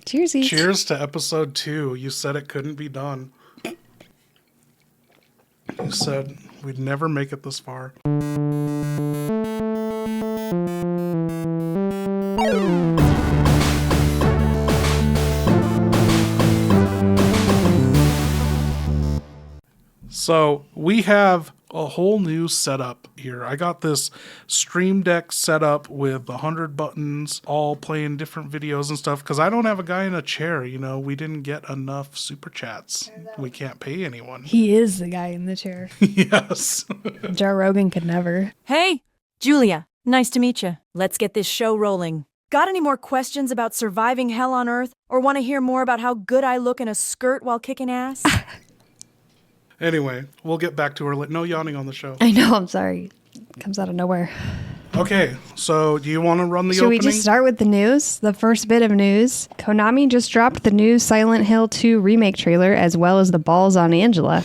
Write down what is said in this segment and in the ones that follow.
Cheersies. Cheers to episode 2. You said it couldn't be done. You said we'd never make it this far. So we have a whole new setup here. I got this Stream Deck set up with 100 buttons, all playing different videos and stuff, because I don't have a guy in a chair. You know, we didn't get enough super chats. We can't pay anyone. He is the guy in the chair. Yes. Joe Rogan could never. Hey, Julia. Nice to meet you. Let's get this show rolling. Got any more questions about surviving hell on Earth? Or want to hear more about how good I look in a skirt while kicking ass? Anyway, we'll get back to her. No yawning on the show. I know, I'm sorry. It comes out of nowhere. Okay, so do you want to run the Should opening? we just start with the news? The first bit of news. Konami just dropped the new Silent Hill 2 remake trailer as well as the balls on Angela.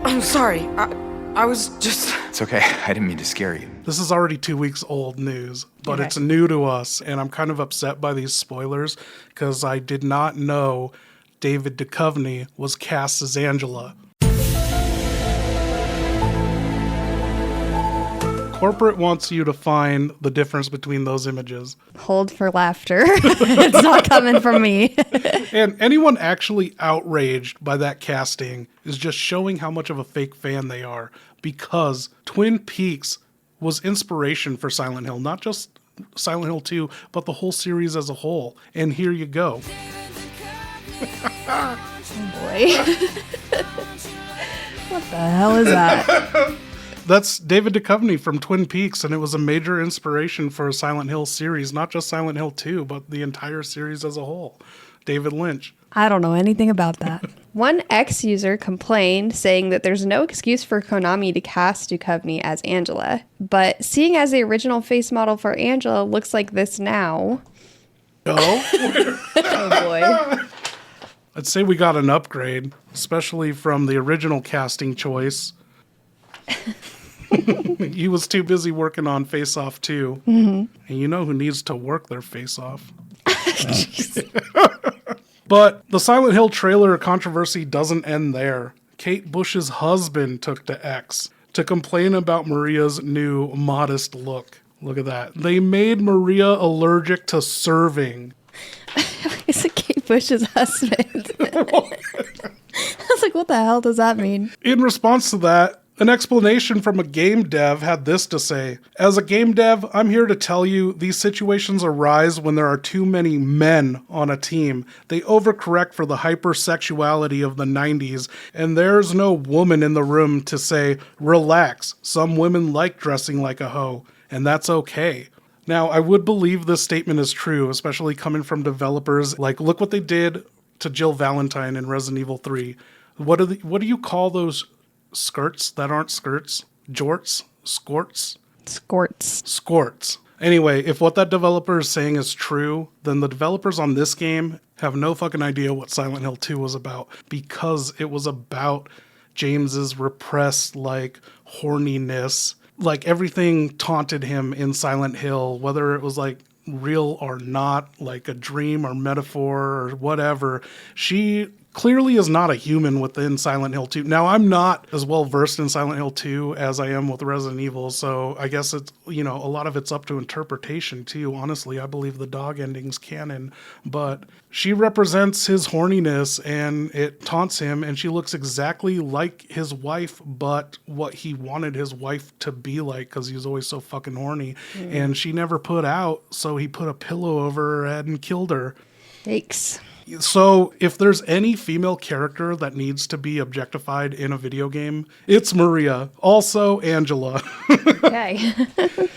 I'm sorry. I was just... It's okay. I didn't mean to scare you. This is already 2 weeks old news, but it's new to us, and I'm kind of upset by these spoilers because I did not know David Duchovny was cast as Angela. Corporate wants you to find the difference between those images. Hold for laughter. It's not coming from me. And anyone actually outraged by that casting is just showing how much of a fake fan they are, because Twin Peaks was inspiration for Silent Hill, not just Silent Hill 2, but the whole series as a whole. And here you go. Oh boy. What the hell is that? That's David Duchovny from Twin Peaks, and it was a major inspiration for a Silent Hill series, not just Silent Hill 2, but the entire series as a whole. David Lynch. I don't know anything about that. One ex-user complained, saying that there's no excuse for Konami to cast Duchovny as Angela. But seeing as the original face model for Angela looks like this now... Oh? Oh boy. I'd say we got an upgrade, especially from the original casting choice. He was too busy working on Face Off 2. Mm-hmm. And you know who needs to work their face off. But the Silent Hill trailer controversy doesn't end there. Kate Bush's husband took to X to complain about Maria's new modest look. Look at that. They made Maria allergic to serving. It's a Kate Bush's husband. I was like, what the hell does that mean? In response to that, an explanation from a game dev had this to say: as a game dev, I'm here to tell you these situations arise when there are too many men on a team. They overcorrect for the hypersexuality of the 90s, and there's no woman in the room to say, relax, some women like dressing like a hoe, and that's okay. Now, I would believe this statement is true, especially coming from developers. Like, look what they did to Jill Valentine in Resident Evil 3. What do you call those skirts that aren't skirts? Jorts? Skorts? Skorts. Anyway, if what that developer is saying is true, then the developers on this game have no fucking idea what Silent Hill 2 was about, because it was about James's repressed, like, horniness. Like, everything taunted him in Silent Hill, whether it was, like, real or not, like a dream or metaphor or whatever. She clearly is not a human within Silent Hill 2. Now, I'm not as well versed in Silent Hill 2 as I am with Resident Evil, so I guess it's, you know, a lot of it's up to interpretation too. Honestly, I believe the dog ending's canon, but she represents his horniness and it taunts him, and she looks exactly like his wife, but what he wanted his wife to be like, because he was always so fucking horny. And she never put out, so he put a pillow over her head and killed her. Yikes. So if there's any female character that needs to be objectified in a video game, it's Maria. Also Angela. Okay.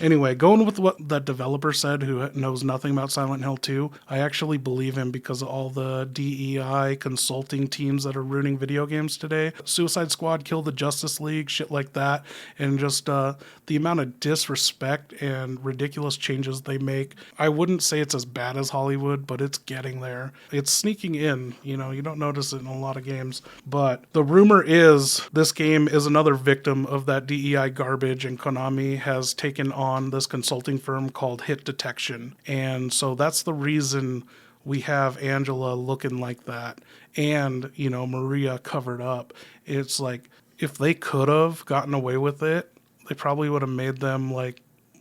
Anyway, going with what that developer said, who knows nothing about Silent Hill 2, I actually believe him because of all the DEI consulting teams that are ruining video games today. Suicide Squad killed the Justice League, shit like that. And just the amount of disrespect and ridiculous changes they make. I wouldn't say it's as bad as Hollywood, but it's getting there. It's sneaking in. You know, you don't notice it in a lot of games. But the rumor is this game is another victim of that DEI garbage, and Konami has taken on this consulting firm called Hit Detection. And so that's the reason we have Angela looking like that and, you know, Maria covered up. It's like, if they could have gotten away with it, they probably would have made them like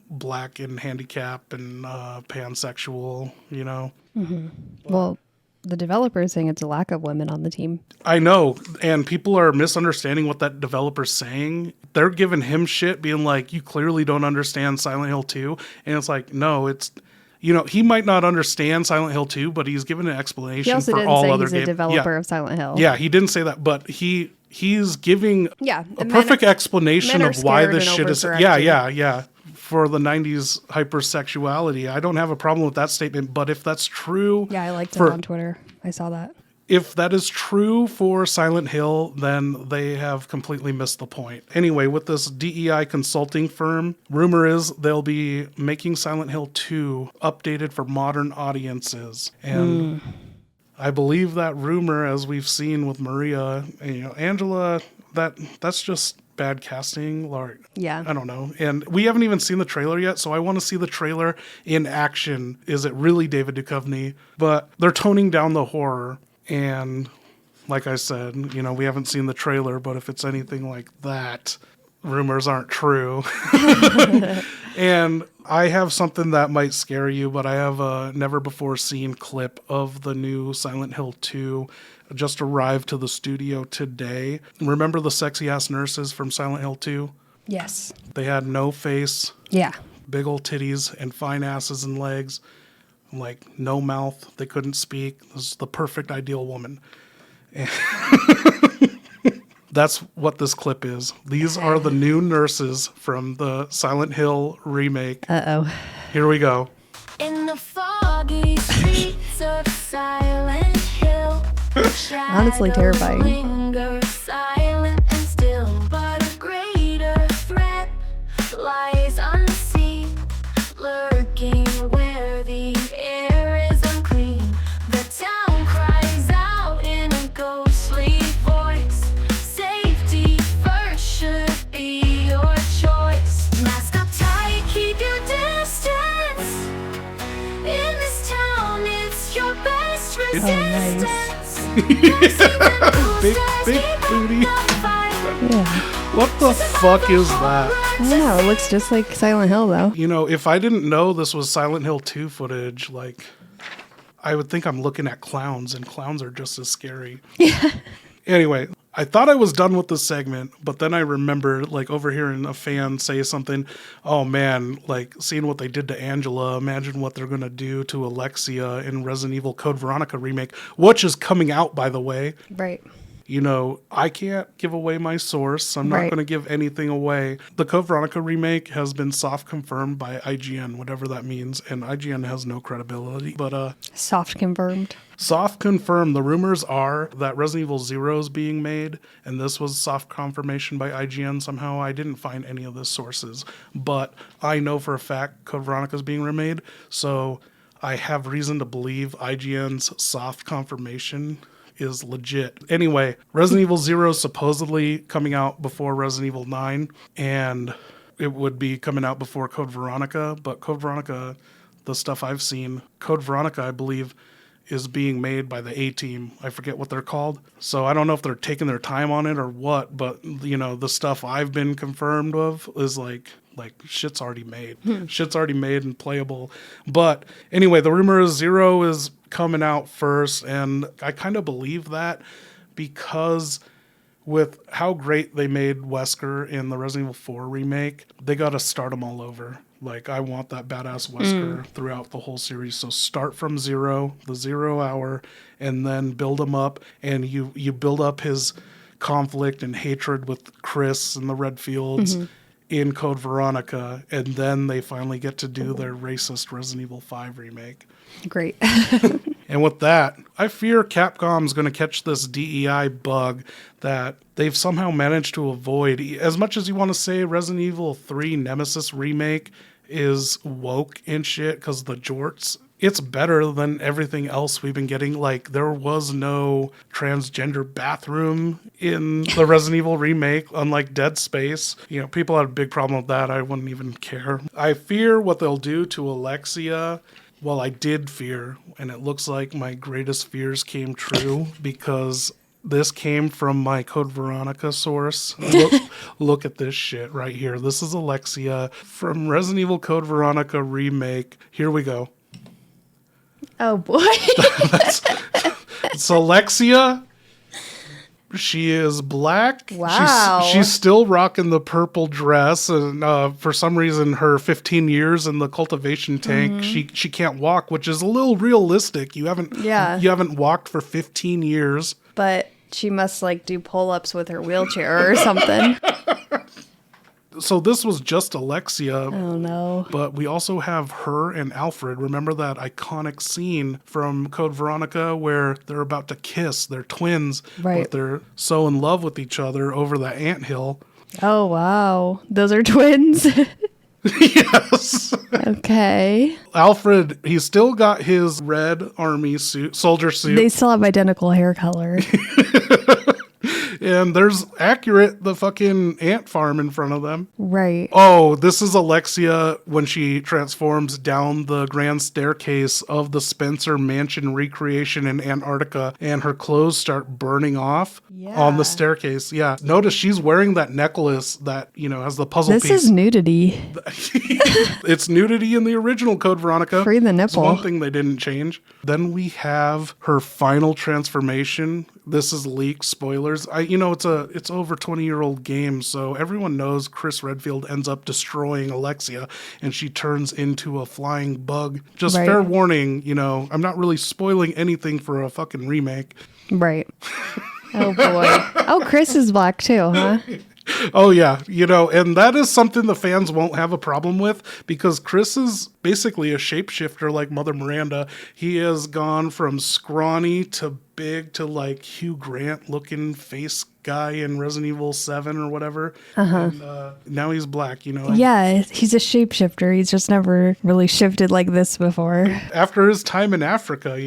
black and handicap and pansexual, you know? Well, the developer is saying it's a lack of women on the team. I know, and people are misunderstanding what that developer's saying. They're giving him shit, being like, you clearly don't understand Silent Hill 2. And it's like, no, it's, you know, he might not understand Silent Hill 2, but he's given an explanation He also for didn't all say other he's games. a developer of Silent Hill. Yeah, he didn't say that, but he's giving Yeah, a men perfect are- explanation men are of why scared this and shit is. overcorrecting. Yeah. For the 90s hypersexuality. I don't have a problem with that statement, but if that's true. Yeah, I liked it for on Twitter. I saw that. If that is true for Silent Hill, then they have completely missed the point. Anyway, with this DEI consulting firm, rumor is they'll be making Silent Hill 2 updated for modern audiences. And I believe that rumor, as we've seen with Maria, and, you know, Angela, that's just bad casting. Like, Yeah. I don't know. And we haven't even seen the trailer yet, so I want to see the trailer in action. Is it really David Duchovny? But they're toning down the horror. And like I said, you know, we haven't seen the trailer, but if it's anything like that, rumors aren't true. And I have something that might scare you, but I have a never before seen clip of the new Silent Hill 2 just arrived to the studio today. Remember the sexy ass nurses from Silent Hill 2? Yes. They had no face, Yeah. big old titties and fine asses and legs. Like, no mouth. They couldn't speak. This is the perfect ideal woman. That's what this clip is. These are the new nurses from the Silent Hill remake. Uh-oh. Here we go. In the foggy streets of Silent Hill, Honestly terrifying. linger silent and still, but a greater threat lies unseen, lurking where the air is unclean. The town cries out in a ghostly voice. Safety first should be your choice. Mask up tight, keep your distance. In this town, it's your best resistance. Big booty. Yeah. What the fuck is that? I don't know. It looks just like Silent Hill, though. You know, if I didn't know this was Silent Hill 2 footage, like, I would think I'm looking at clowns, and clowns are just as scary. Yeah. Anyway, I thought I was done with this segment, but then I remembered, like, overhearing a fan say something, oh man, like, seeing what they did to Angela, imagine what they're going to do to Alexia in Resident Evil Code Veronica remake, which is coming out, by the way. Right. You know, I can't give away my source. I'm not Right. going to give anything away. The Code Veronica remake has been soft confirmed by IGN, whatever that means, and IGN has no credibility. But Soft confirmed. soft confirmed, the rumors are that Resident Evil 0 is being made, and this was soft confirmation by IGN somehow. I didn't find any of the sources, but I know for a fact Code Veronica is being remade, so I have reason to believe IGN's soft confirmation is legit. Anyway, Resident Evil 0 is supposedly coming out before Resident Evil 9, and it would be coming out before Code Veronica, but Code Veronica, the stuff I've seen, Code Veronica, I believe, is being made by the A-Team. I forget what they're called. So I don't know if they're taking their time on it or what, but, you know, the stuff I've been confirmed of is like shit's already made. Shit's already made and playable. But anyway, the rumor is 0 is coming out first, and I kind of believe that because with how great they made Wesker in the Resident Evil 4 remake, they got to start him all over. Like, I want that badass Wesker throughout the whole series. So start from 0, the 0 hour, and then build him up, and you build up his conflict and hatred with Chris and the Red Fields in Code Veronica, and then they finally get to do their racist Resident Evil 5 remake. Great. And with that, I fear Capcom's going to catch this DEI bug that they've somehow managed to avoid. As much as you want to say Resident Evil 3 Nemesis remake is woke and shit because the jorts It's better than everything else we've been getting. Like, there was no transgender bathroom in the Resident Evil remake, unlike Dead Space. You know, people had a big problem with that. I wouldn't even care. I fear what they'll do to Alexia. Well, I did fear, and it looks like my greatest fears came true because this came from my Code Veronica source. Look at this shit right here. This is Alexia from Resident Evil Code Veronica Remake. Here we go. Oh, boy. It's Alexia. She is black. Wow. She's still rocking the purple dress, and for some reason, her 15 years in the cultivation tank, she can't walk, which is a little realistic. You haven't walked for 15 years. But she must like do pull-ups with her wheelchair or something. So this was just Alexia. Oh no. But we also have her and Alfred. Remember that iconic scene from Code Veronica where they're about to kiss? They're twins, right? But they're so in love with each other over the anthill. Oh wow, those are twins. Yes. Okay. Alfred, he's still got his red army suit, soldier suit. They still have identical hair color. And there's the fucking ant farm in front of them. Right. Oh, this is Alexia when she transforms down the grand staircase of the Spencer Mansion recreation in Antarctica, and her clothes start burning off on the staircase. Yeah. Notice she's wearing that necklace that, has the puzzle piece. This is nudity. It's nudity in the original Code Veronica. Free the nipple. It's one thing they didn't change. Then we have her final transformation. This is leaked spoilers. It's over 20-year-old game, so everyone knows Chris Redfield ends up destroying Alexia, and she turns into a flying bug. Just fair warning, I'm not really spoiling anything for a fucking remake. Right. Oh boy. Oh, Chris is black too, huh? Oh, yeah. And that is something the fans won't have a problem with because Chris is basically a shapeshifter like Mother Miranda. He has gone from scrawny to big to like Hugh Grant looking face guy in Resident Evil 7 or whatever. And now he's black, Yeah, he's a shapeshifter. He's just never really shifted like this before. After his time in Africa,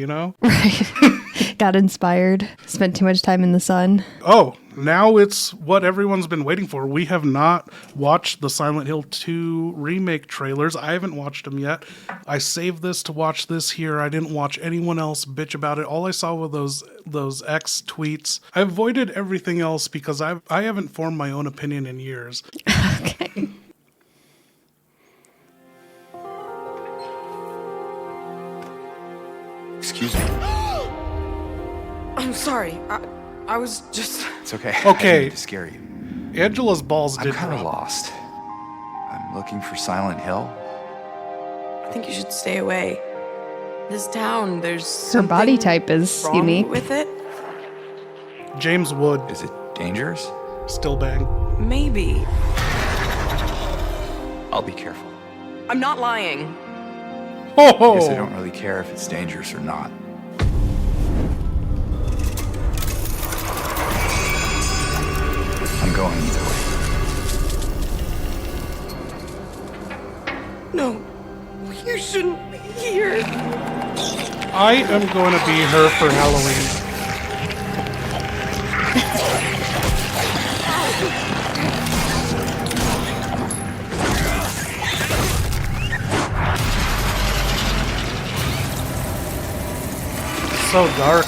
Right. Got inspired. Spent too much time in the sun. Oh, now it's what everyone's been waiting for. We have not watched the Silent Hill 2 remake trailers. I haven't watched them yet. I saved this to watch this here. I didn't watch anyone else bitch about it. All I saw were those X tweets. I avoided everything else because I haven't formed my own opinion in years. Okay. Excuse me. I'm sorry. I was just... It's okay. Okay. I didn't mean to scare you. Angela's balls I'm did kind of drop. lost. I'm looking for Silent Hill. I think you should stay away. This town, there's Her body something type is wrong unique. with it. James Wood, Is it dangerous? still bang. Maybe. I'll be careful. I'm not lying. I guess I Oh, don't really care if it's dangerous or not. I'm going either way. No, you shouldn't be here. I am going to be her for Halloween. So dark.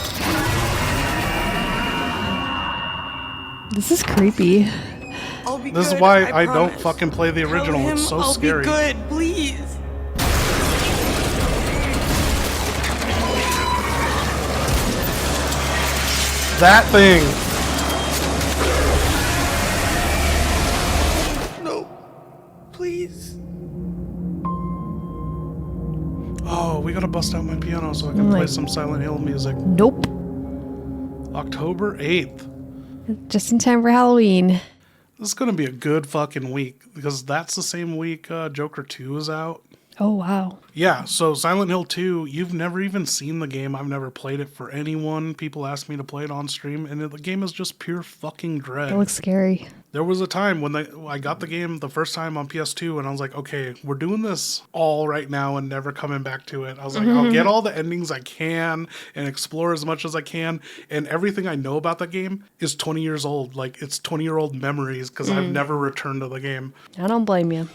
This is creepy. I'll be This is good, why I don't promise. fucking play the original. Tell him It's so I'll scary. Be good, please. That thing. No, please. Oh, we gotta bust out my piano so I can play some Silent Hill music. Nope. October 8th. Just in time for Halloween. This is gonna be a good fucking week because that's the same week Joker 2 is out. Oh, wow. Yeah, so Silent Hill 2, you've never even seen the game. I've never played it for anyone. People ask me to play it on stream, and the game is just pure fucking dread. That looks scary. There was a time when I got the game the first time on PS2 and I was like, okay, we're doing this all right now and never coming back to it. I was like, I'll get all the endings I can and explore as much as I can. And everything I know about the game is 20 years old. Like, it's 20-year-old memories because I've never returned to the game. I don't blame you.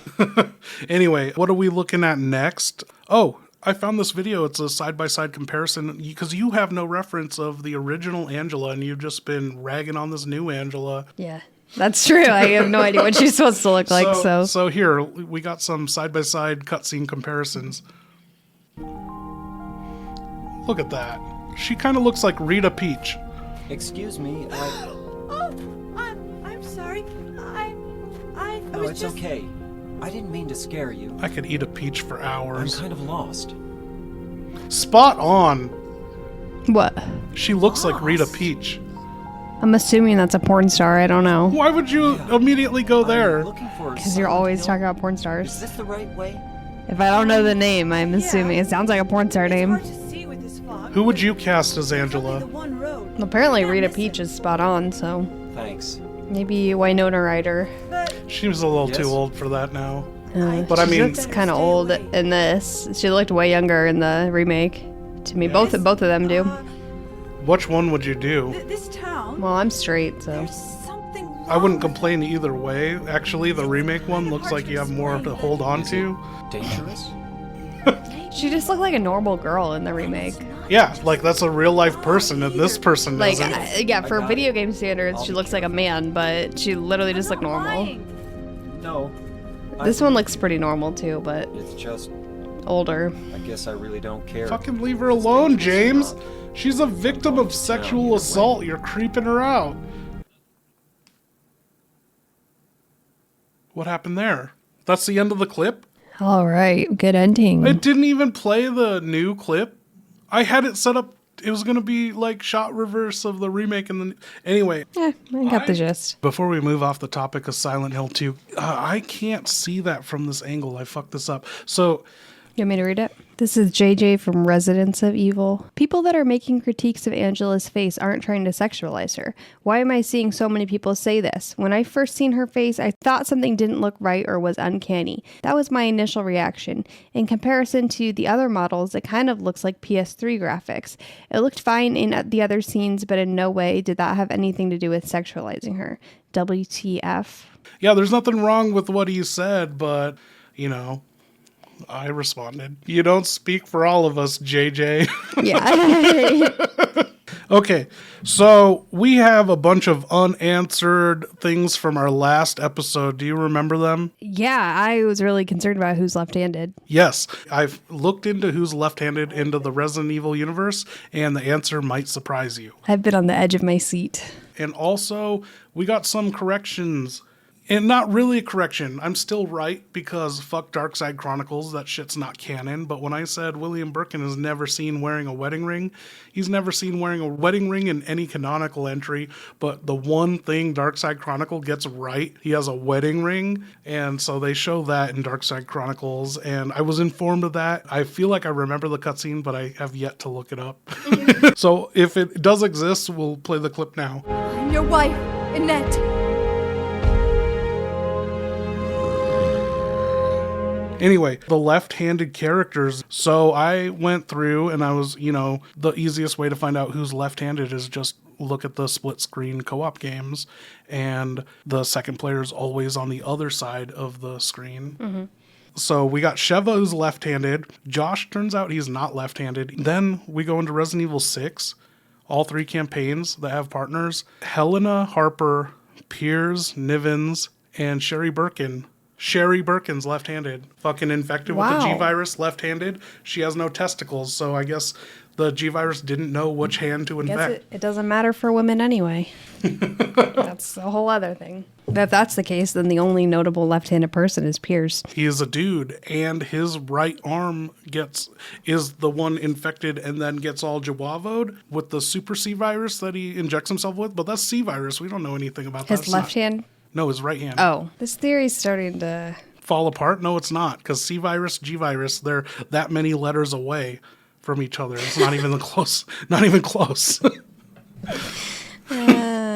Anyway, what are we looking at next? Oh, I found this video. It's a side-by-side comparison because you have no reference of the original Angela and you've just been ragging on this new Angela. Yeah. That's true. I have no idea what she's supposed to look like. So here, we got some side-by-side cutscene comparisons. Look at that. She kind of looks like Rita Peach. Excuse me, I'm sorry. I No, it's okay. I didn't mean to scare you. I could eat a peach for I'm hours. kind of lost. Spot on. What? She looks like Rita Peach. I'm assuming that's a porn star. I don't know. Why would you immediately go there? I'm looking for Because you're always talking about porn Is stars. this the right way? If I don't know the name, I'm assuming. It sounds like a porn star name. Who would you cast as Angela? Apparently Rita Peach is spot on, so Thanks. maybe Winona Ryder. She was a little Yes. too old for that now. But I she mean- looks kind of old in this. She looked way younger in the remake. To me, both of them do. Which one would you do? This town. Well, I'm straight, so Something wrong. I wouldn't complain either way. Actually, the remake one looks like you have more to hold on to. Dangerous? she just looked like a normal girl in the remake. Yeah, like that's a real life person, and this person Like, isn't. yeah, for video game standards, she looks like a man, but she literally just looked normal. No. This one looks pretty normal too, but It's just, older. I guess I really don't care. Fucking leave her alone, James. She's a victim of sexual assault. You're creeping her out. What happened there? That's the end of the clip? All right, good ending. It didn't even play the new clip. I had it set up. It was going to be like shot reverse of the remake. And anyway, I got the gist. before we move off the topic of Silent Hill 2, I can't see that from this angle. I fucked this up. So You want me to read it? This is JJ from Residents of Evil. People that are making critiques of Angela's face aren't trying to sexualize her. Why am I seeing so many people say this? When I first seen her face, I thought something didn't look right or was uncanny. That was my initial reaction. In comparison to the other models, it kind of looks like PS3 graphics. It looked fine in the other scenes, but in no way did that have anything to do with sexualizing her. WTF. yeah, there's nothing wrong with what he said, but, you know, I responded. You don't speak for all of us, JJ. Yeah. Okay, so we have a bunch of unanswered things from our last episode. Do you remember them? Yeah, I was really concerned about who's left-handed. Yes, I've looked into who's left-handed into the Resident Evil universe, and the answer might surprise you. I've been on the edge of my seat. And also, we got some corrections. And not really a correction. I'm still right because fuck Darkside Chronicles, that shit's not canon. But when I said William Birkin is never seen wearing a wedding ring, he's never seen wearing a wedding ring in any canonical entry. But the one thing Darkside Chronicle gets right, he has a wedding ring. And so they show that in Darkside Chronicles. And I was informed of that. I feel like I remember the cutscene, but I have yet to look it up. So if it does exist, we'll play the clip now. I'm your wife, Annette. Anyway, the left-handed characters. So I went through and I was, the easiest way to find out who's left-handed is just look at the split screen co-op games. And the second player is always on the other side of the screen. Mm-hmm. So we got Sheva, who's left-handed. Josh, turns out he's not left-handed. Then we go into Resident Evil 6. All 3 campaigns that have partners. Helena, Harper, Piers, Nivens, and Sherry Birkin. Sherry Birkin's left-handed. Fucking infected with the G-Virus, left-handed. She has no testicles, so I guess the G-Virus didn't know which hand to infect. It doesn't matter for women anyway. That's a whole other thing. If that's the case, then the only notable left-handed person is Piers. He is a dude, and his right arm is the one infected and then gets all Jawavoed with the super C-Virus that he injects himself with. But that's C-Virus. We don't know anything about that. His left hand? No, his right hand. Oh, this theory's starting to fall apart? No, it's not, because C-Virus, G-Virus, they're that many letters away from each other. It's not even close. Not even close.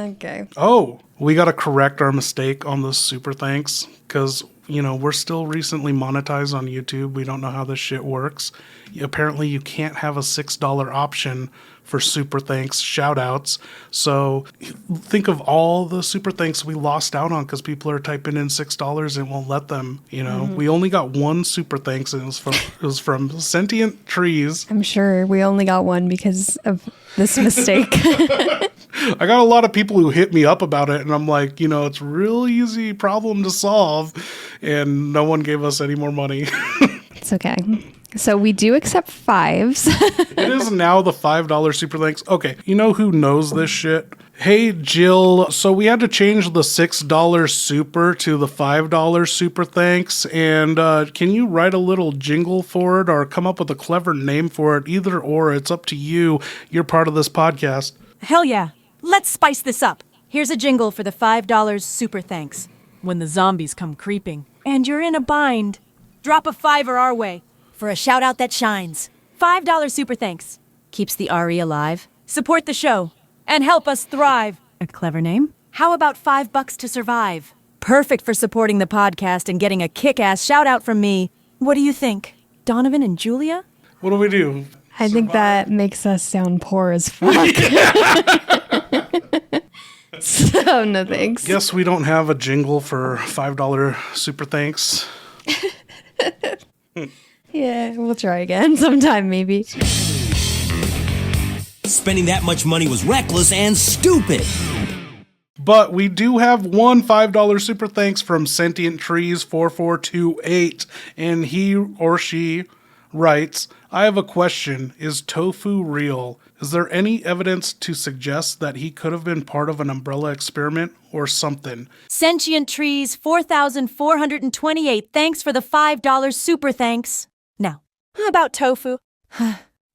Okay. Oh, we got to correct our mistake on the super thanks because, we're still recently monetized on YouTube. We don't know how this shit works. Apparently, you can't have a $6 option for super thanks shout outs. So think of all the super thanks we lost out on because people are typing in $6 and won't let them. We only got one super thanks and it was from Sentient Trees. I'm sure we only got one because of this mistake. I got a lot of people who hit me up about it, and I'm like, it's a real easy problem to solve, and no one gave us any more money. It's okay. So we do accept fives. It is now the $5 super thanks. Okay, you know who knows this shit? Hey, Jill. So we had to change the $6 super to the $5 super thanks, and can you write a little jingle for it or come up with a clever name for it? Either or, it's up to you. You're part of this podcast. Hell yeah. Let's spice this up. Here's a jingle for the $5 super thanks. When the zombies come creeping and you're in a bind, drop a fiver our way for a shout out that shines. $5 super thanks. Keeps the RE alive. Support the show and help us thrive. A clever name? How about $5 to survive? Perfect for supporting the podcast and getting a kick-ass shout out from me. What do you think? Donovan and Julia? What do we do? I think that makes us sound poor as fuck. So, no thanks. Guess we don't have a jingle for $5 super thanks. Yeah, we'll try again sometime, maybe. Spending that much money was reckless and stupid. But we do have one $5 super thanks from Sentient Trees 4428, and he or she writes, I have a question. Is Tofu real? Is there any evidence to suggest that he could have been part of an Umbrella experiment or something? Sentient Trees 4428. Thanks for the $5 super thanks. Now, about Tofu.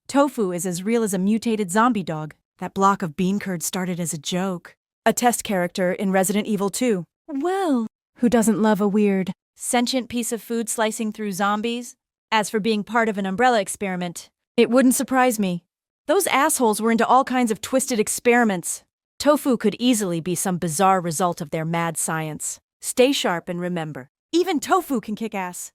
Tofu is as real as a mutated zombie dog. That block of bean curd started as a joke. A test character in Resident Evil 2. Well, who doesn't love a weird, sentient piece of food slicing through zombies? As for being part of an Umbrella experiment, it wouldn't surprise me. Those assholes were into all kinds of twisted experiments. Tofu could easily be some bizarre result of their mad science. Stay sharp and remember, even Tofu can kick ass.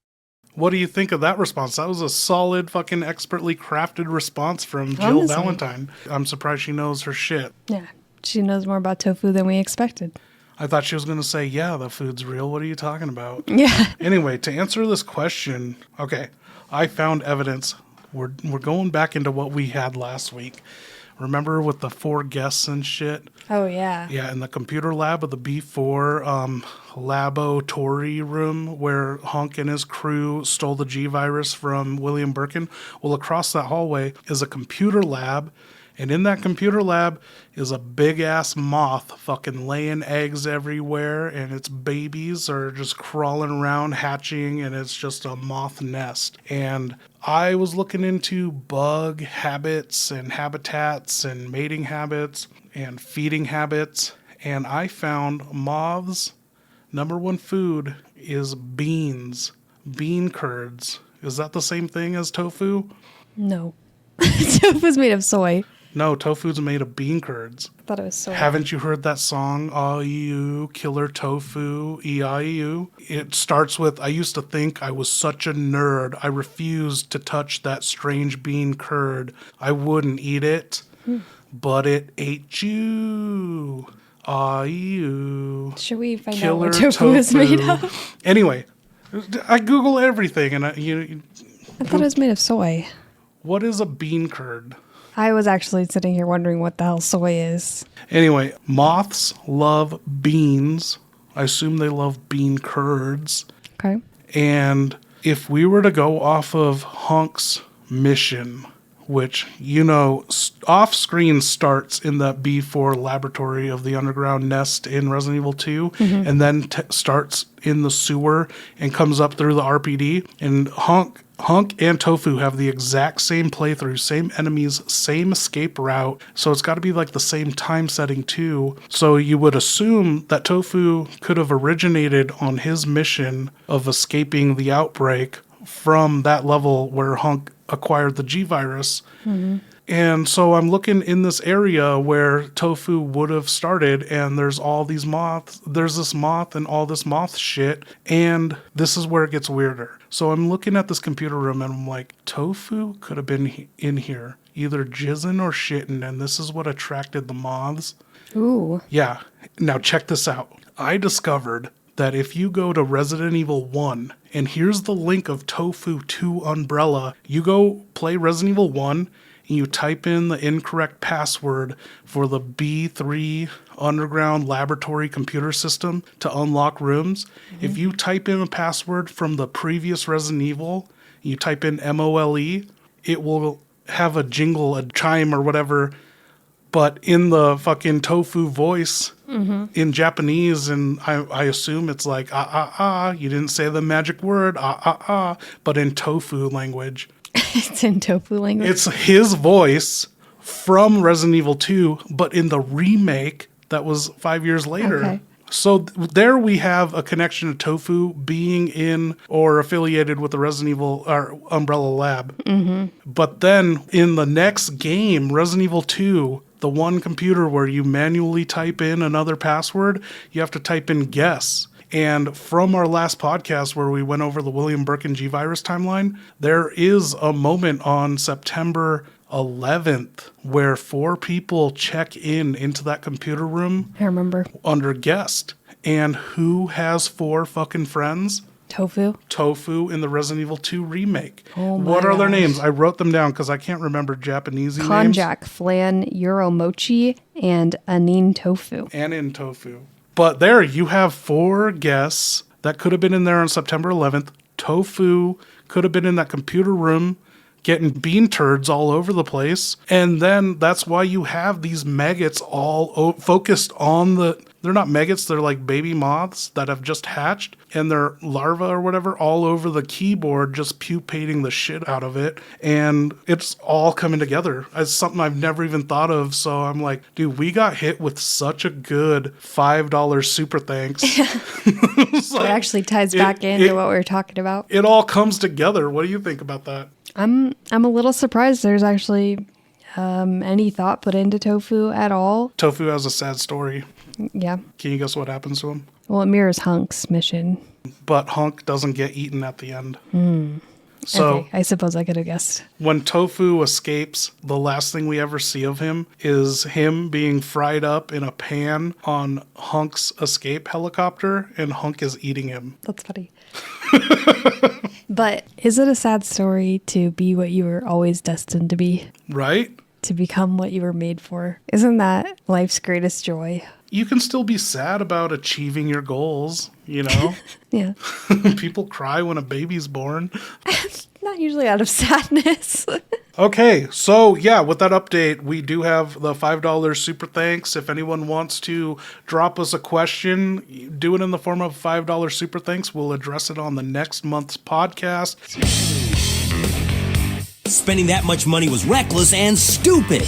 What do you think of that response? That was a solid, fucking expertly crafted response from Jill Honestly. Valentine. I'm surprised she knows her shit. Yeah, she knows more about tofu than we expected. I thought she was going to say, yeah, the food's real. What are you talking about? Yeah. Anyway, to answer this question, okay, I found evidence. We're going back into what we had last week. Remember with the 4 guests and shit? Oh, yeah. Yeah, in the computer lab of the B4 laboratory room where Hunk and his crew stole the G-Virus from William Birkin. Well, across that hallway is a computer lab, and in that computer lab is a big-ass moth fucking laying eggs everywhere, and its babies are just crawling around hatching, and it's just a moth nest. And I was looking into bug habits and habitats and mating habits and feeding habits, and I found moths' number one food is beans, bean curds. Is that the same thing as tofu? No. Tofu's made of soy. No, tofu's made of bean curds. I thought it was soy. Haven't you heard that song, A-E-U, Killer Tofu, E-I-E-U? It starts with, I used to think I was such a nerd. I refused to touch that strange bean curd. I wouldn't eat it, but it ate you. A-E-U. Should we find out Killer what tofu is made of? Anyway, I Google everything, and I thought it was made of soy. what is a bean curd? I was actually sitting here wondering what the hell soy is. Anyway, moths love beans. I assume they love bean curds. Okay. And if we were to go off of Hunk's mission, which, off-screen starts in the B4 laboratory of the underground nest in Resident Evil 2, and then starts in the sewer and comes up through the RPD. And Hunk and Tofu have the exact same playthrough, same enemies, same escape route. So it's got to be like the same time setting too. So you would assume that Tofu could have originated on his mission of escaping the outbreak from that level where Hunk acquired the G-Virus. And so I'm looking in this area where Tofu would have started, and there's all these moths. There's this moth and all this moth shit, and this is where it gets weirder. So I'm looking at this computer room, and I'm like, Tofu could have been in here, either jizzing or shitting, and this is what attracted the moths. Ooh. Yeah. Now check this out. I discovered that if you go to Resident Evil 1, and here's the link of Tofu 2 Umbrella, you go play Resident Evil 1, and you type in the incorrect password for the B3 underground laboratory computer system to unlock rooms. If you type in a password from the previous Resident Evil, you type in MOLE, it will have a jingle, a chime or whatever, but in the fucking Tofu voice in Japanese, and I assume it's like, you didn't say the magic word, but in Tofu language. It's in Tofu language. It's his voice from Resident Evil 2, but in the remake that was 5 years later. Okay. So there we have a connection to Tofu being in or affiliated with the Resident Evil or Umbrella Lab. But then in the next game, Resident Evil 2, the one computer where you manually type in another password, you have to type in guess. And from our last podcast where we went over the William Birkin G-Virus timeline, there is a moment on September 11th where 4 people check into that computer room. I remember. Under guest. And who has 4 fucking friends? Tofu. Tofu in the Resident Evil 2 remake. Oh my what are their gosh. names? I wrote them down because I can't remember Japanese names. Konjac, Flan, Euromochi, and Anin Tofu. And in Tofu. But there you have 4 guests that could have been in there on September 11th. Tofu could have been in that computer room getting bean turds all over the place. And then that's why you have these maggots all focused on they're not maggots, they're like baby moths that have just hatched, and they're larvae or whatever all over the keyboard, just pupating the shit out of it. And it's all coming together. It's something I've never even thought of. So I'm like, dude, we got hit with such a good $5 super thanks. It actually ties back into what we were talking about. It all comes together. What do you think about that? I'm a little surprised there's actually any thought put into Tofu at all. Tofu has a sad story. Yeah. Can you guess what happens to him? Well, it mirrors Hunk's mission. But Hunk doesn't get eaten at the end. So Okay, I suppose I could have guessed. when Tofu escapes, the last thing we ever see of him is him being fried up in a pan on Hunk's escape helicopter, and Hunk is eating him. That's funny. But is it a sad story to be what you were always destined to be? Right? To become what you were made for? Isn't that life's greatest joy? You can still be sad about achieving your goals, you know? Yeah. People cry when a baby's born. Not usually out of sadness. Okay, so yeah, with that update, we do have the $5 super thanks. If anyone wants to drop us a question, do it in the form of $5 super thanks. We'll address it on the next month's podcast. Spending that much money was reckless and stupid.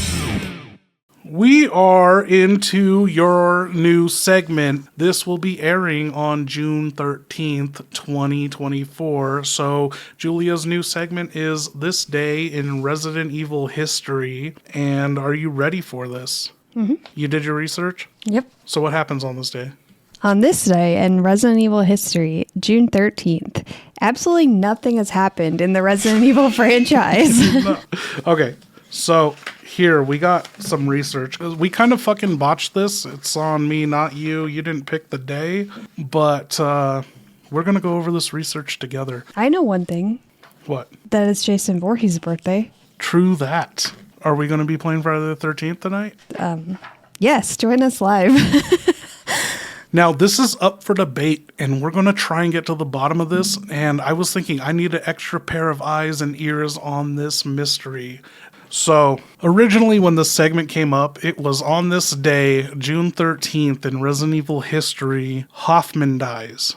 We are into your new segment. This will be airing on June 13th, 2024. So Julia's new segment is This Day in Resident Evil History. And are you ready for this? Mm-hmm. You did your research? Yep. So what happens on this day? On this day in Resident Evil history, June 13th, absolutely nothing has happened in the Resident Evil franchise. Okay, so here we got some research. We kind of fucking botched this. It's on me, not you. You didn't pick the day, but we're going to go over this research together. I know one thing. What? That it's Jason Voorhees' birthday. True that. Are we going to be playing Friday the 13th tonight? Yes, join us live. Now, this is up for debate, and we're going to try and get to the bottom of this. And I was thinking I need an extra pair of eyes and ears on this mystery. So, originally when this segment came up, it was on this day, June 13th, in Resident Evil history, Hoffman dies.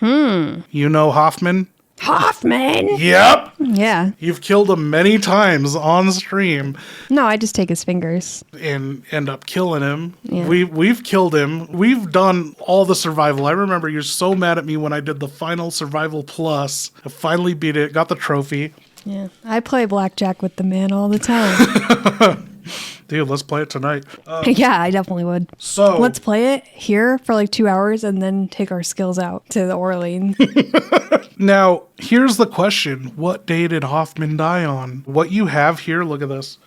You know Hoffman? Hoffman! Yep! Yeah. You've killed him many times on stream No, I just take his fingers. and end up killing him. Yeah. We've killed him. We've done all the survival. I remember you're so mad at me when I did the final survival plus. I finally beat it, got the trophy. Yeah. I play blackjack with the man all the time. Dude, let's play it tonight. Yeah, I definitely would. So Let's play it here for like 2 hours and then take our skills out to the Orleans. now, here's the question. What day did Hoffman die on? What you have here, look at this.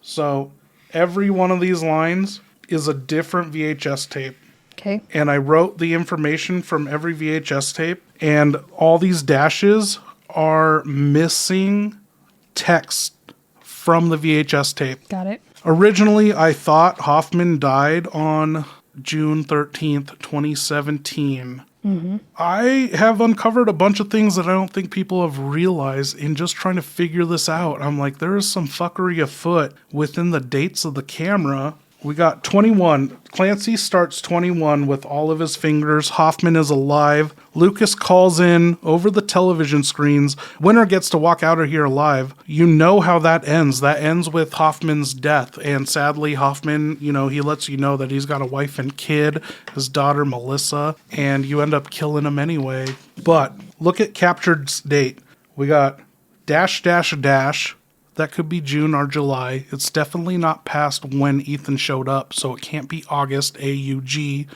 So every one of these lines is a different VHS tape. Okay. And I wrote the information from every VHS tape, and all these dashes are missing text from the VHS tape. Got it. Originally, I thought Hoffman died on June 13th, 2017. I have uncovered a bunch of things that I don't think people have realized in just trying to figure this out. I'm like, there is some fuckery afoot within the dates of the camera. We got 21. Clancy starts 21 with all of his fingers. Hoffman is alive. Lucas calls in over the television screens. Winner gets to walk out of here alive. You know how that ends. That ends with Hoffman's death. And sadly, Hoffman, he lets you know that he's got a wife and kid, his daughter Melissa, and you end up killing him anyway. But look at captured date. We got dash, dash, dash. That could be June or July. It's definitely not past when Ethan showed up, so it can't be August, AUG.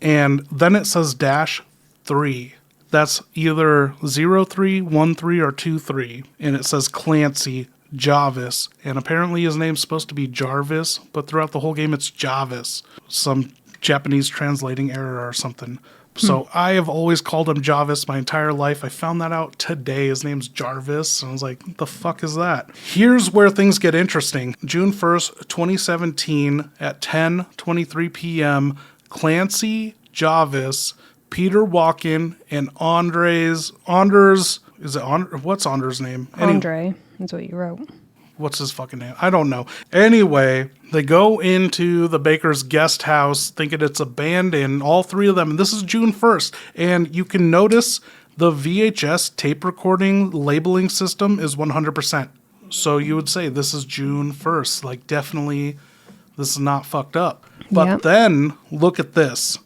And then it says dash 3. That's either 03, 13, or 23. And it says Clancy Javis. And apparently his name's supposed to be Jarvis, but throughout the whole game it's Javis. Some Japanese translating error or something. So I have always called him Javis my entire life. I found that out today. His name's Jarvis. And I was like, what the fuck is that? Here's where things get interesting. June 1st, 2017 at 10:23 p.m., Clancy Javis, Peter Walken, and Anders, is it what's Anders' name? Andre, that's what you wrote. What's his fucking name? I don't know. Anyway, they go into the baker's guest house thinking it's abandoned, all three of them. And this is June 1st. And you can notice the VHS tape recording labeling system is 100%. So you would say this is June 1st. Like, definitely, this is not fucked up. But then, look at this.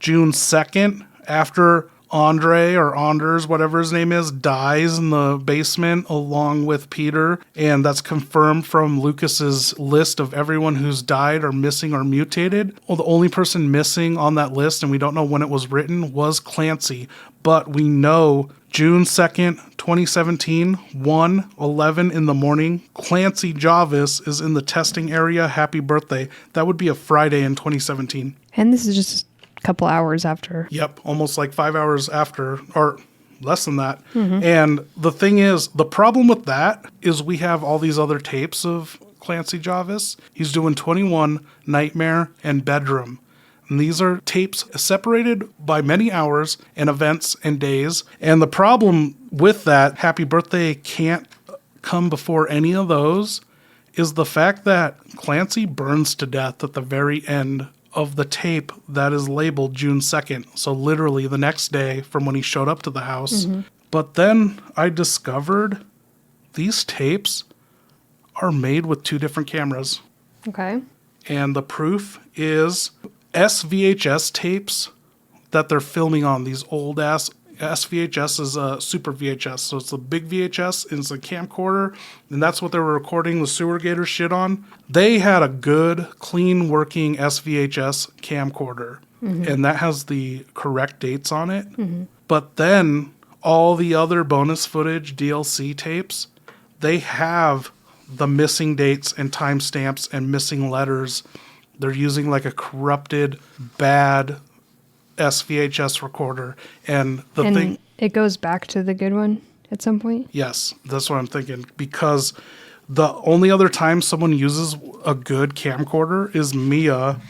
June 2nd, after Andre or Anders, whatever his name is, dies in the basement along with Peter. And that's confirmed from Lucas's list of everyone who's died or missing or mutated. Well, the only person missing on that list, and we don't know when it was written, was Clancy. But we know June 2nd, 2017, 1:11 in the morning, Clancy Javis is in the testing area. Happy birthday. That would be a Friday in 2017. And this is just couple hours after. Yep, almost like 5 hours after, or less than that. And the thing is, the problem with that is we have all these other tapes of Clancy Javis. He's doing 21, Nightmare, and Bedroom. And these are tapes separated by many hours and events and days. And the problem with that, Happy Birthday can't come before any of those, is the fact that Clancy burns to death at the very end of the tape that is labeled June 2nd. So literally the next day from when he showed up to the house. But then I discovered these tapes are made with two different cameras. Okay. And the proof is SVHS tapes that they're filming on, these old ass SVHS is a super VHS. So it's a big VHS and it's a camcorder. And that's what they were recording the Sewer Gator shit on. They had a good, clean working SVHS camcorder. And that has the correct dates on it. But then all the other bonus footage DLC tapes, they have the missing dates and timestamps and missing letters. They're using like a corrupted, bad SVHS recorder. And thing, it goes back to the good one at some point? Yes, that's what I'm thinking. Because the only other time someone uses a good camcorder is Mia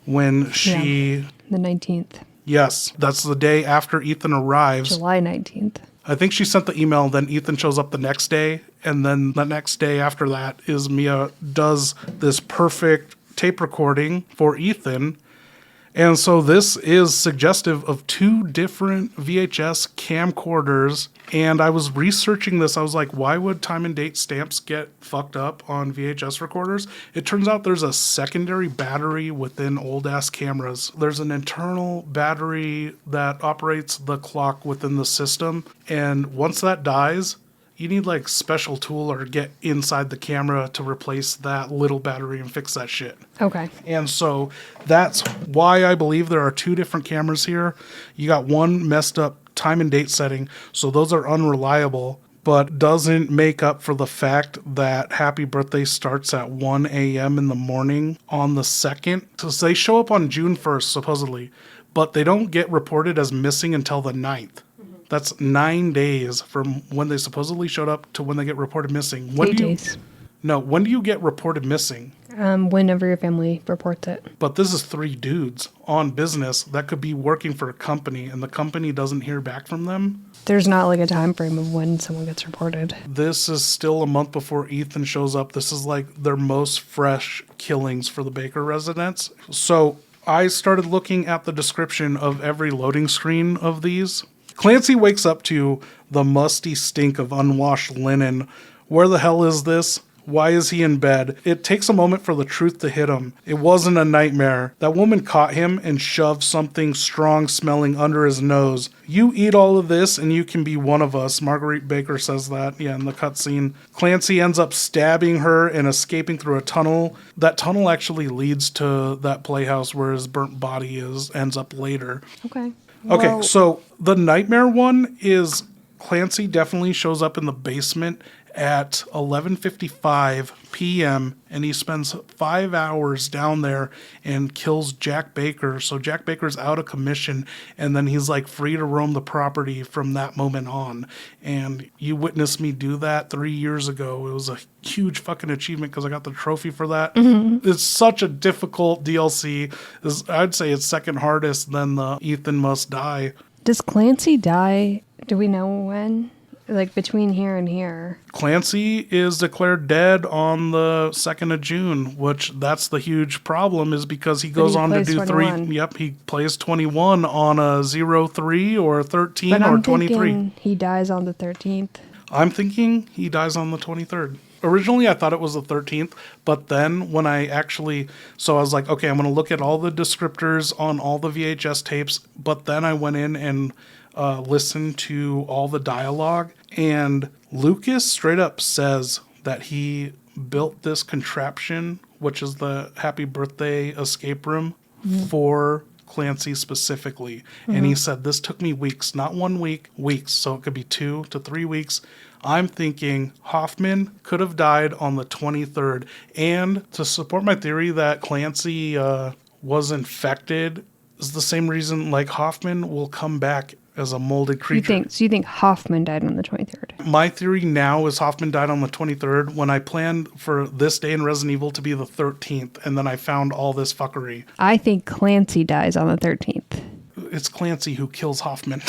when she... The 19th. Yes, that's the day after Ethan arrives. July 19th. I think she sent the email, then Ethan shows up the next day, and then the next day after that is Mia does this perfect tape recording for Ethan. And so this is suggestive of two different VHS camcorders. And I was researching this. I was like, why would time and date stamps get fucked up on VHS recorders? It turns out there's a secondary battery within old ass cameras. There's an internal battery that operates the clock within the system. And once that dies, you need like special tool or get inside the camera to replace that little battery and fix that shit. Okay. And so that's why I believe there are two different cameras here. You got one messed up time and date setting, so those are unreliable, but doesn't make up for the fact that Happy Birthday starts at 1 a.m. in the morning on the 2nd. So they show up on June 1st, supposedly, but they don't get reported as missing until the 9th. That's 9 days from when they supposedly showed up to when they get reported missing. When 8 days. No, when do you get reported missing? Whenever your family reports it. But this is 3 dudes on business that could be working for a company, and the company doesn't hear back from them. There's not like a time frame of when someone gets reported. This is still a month before Ethan shows up. This is like their most fresh killings for the Baker residents. So I started looking at the description of every loading screen of these. Clancy wakes up to the musty stink of unwashed linen. Where the hell is this? Why is he in bed? It takes a moment for the truth to hit him. It wasn't a nightmare. That woman caught him and shoved something strong smelling under his nose. You eat all of this and you can be one of us. Marguerite Baker says that, in the cutscene. Clancy ends up stabbing her and escaping through a tunnel. That tunnel actually leads to that playhouse where his burnt body ends up later. Okay. Okay, Well, so the nightmare one is Clancy definitely shows up in the basement at 11:55 p.m. and he spends 5 hours down there and kills Jack Baker. So Jack Baker's out of commission, and then he's like free to roam the property from that moment on. And you witnessed me do that 3 years ago. It was a huge fucking achievement because I got the trophy for that. Mm-hmm. It's such a difficult DLC. I'd say it's second hardest than the Ethan Must Die. Does Clancy die? Do we know when? Like between here and here. Clancy is declared dead on the 2nd of June, which that's the huge problem is because he goes on to do 21. 3. Yep, he plays 21 on a 03 or 13 But or I'm 23. thinking he dies on the 13th. I'm thinking he dies on the 23rd. Originally, I thought it was the 13th, but then when I actually... So I was like, okay, I'm going to look at all the descriptors on all the VHS tapes, but then I went in and listened to all the dialogue, and Lucas straight up says that he built this contraption, which is the Happy Birthday escape room, for Clancy specifically. And he said, this took me weeks, not 1 week, weeks. So it could be 2 to 3 weeks. I'm thinking Hoffman could have died on the 23rd. And to support my theory that Clancy was infected is the same reason like Hoffman will come back as a molded creature. You think Hoffman died on the 23rd? My theory now is Hoffman died on the 23rd when I planned for this day in Resident Evil to be the 13th, and then I found all this fuckery. I think Clancy dies on the 13th. It's Clancy who kills Hoffman.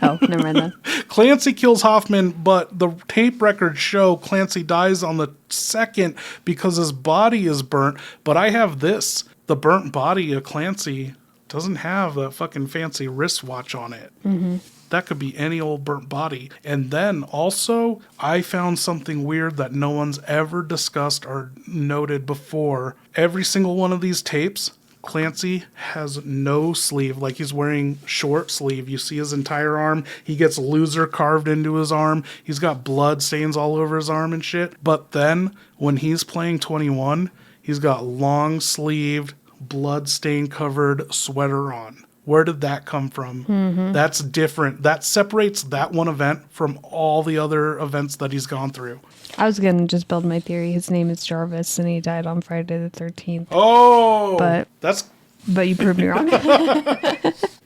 Oh, never mind then. Clancy kills Hoffman, but the tape records show Clancy dies on the 2nd because his body is burnt. But I have this. The burnt body of Clancy doesn't have a fucking fancy wristwatch on it. Mm-hmm. That could be any old burnt body. And then also, I found something weird that no one's ever discussed or noted before. Every single one of these tapes, Clancy has no sleeve, like he's wearing short sleeve. You see his entire arm. He gets loser carved into his arm. He's got blood stains all over his arm and shit. But then, when he's playing 21, he's got long sleeved, blood stain covered sweater on. Where did that come from? Mm-hmm. That's different. That separates that one event from all the other events that he's gone through. I was going to just build my theory. His name is Jarvis, and he died on Friday the 13th. Oh! But you proved me wrong.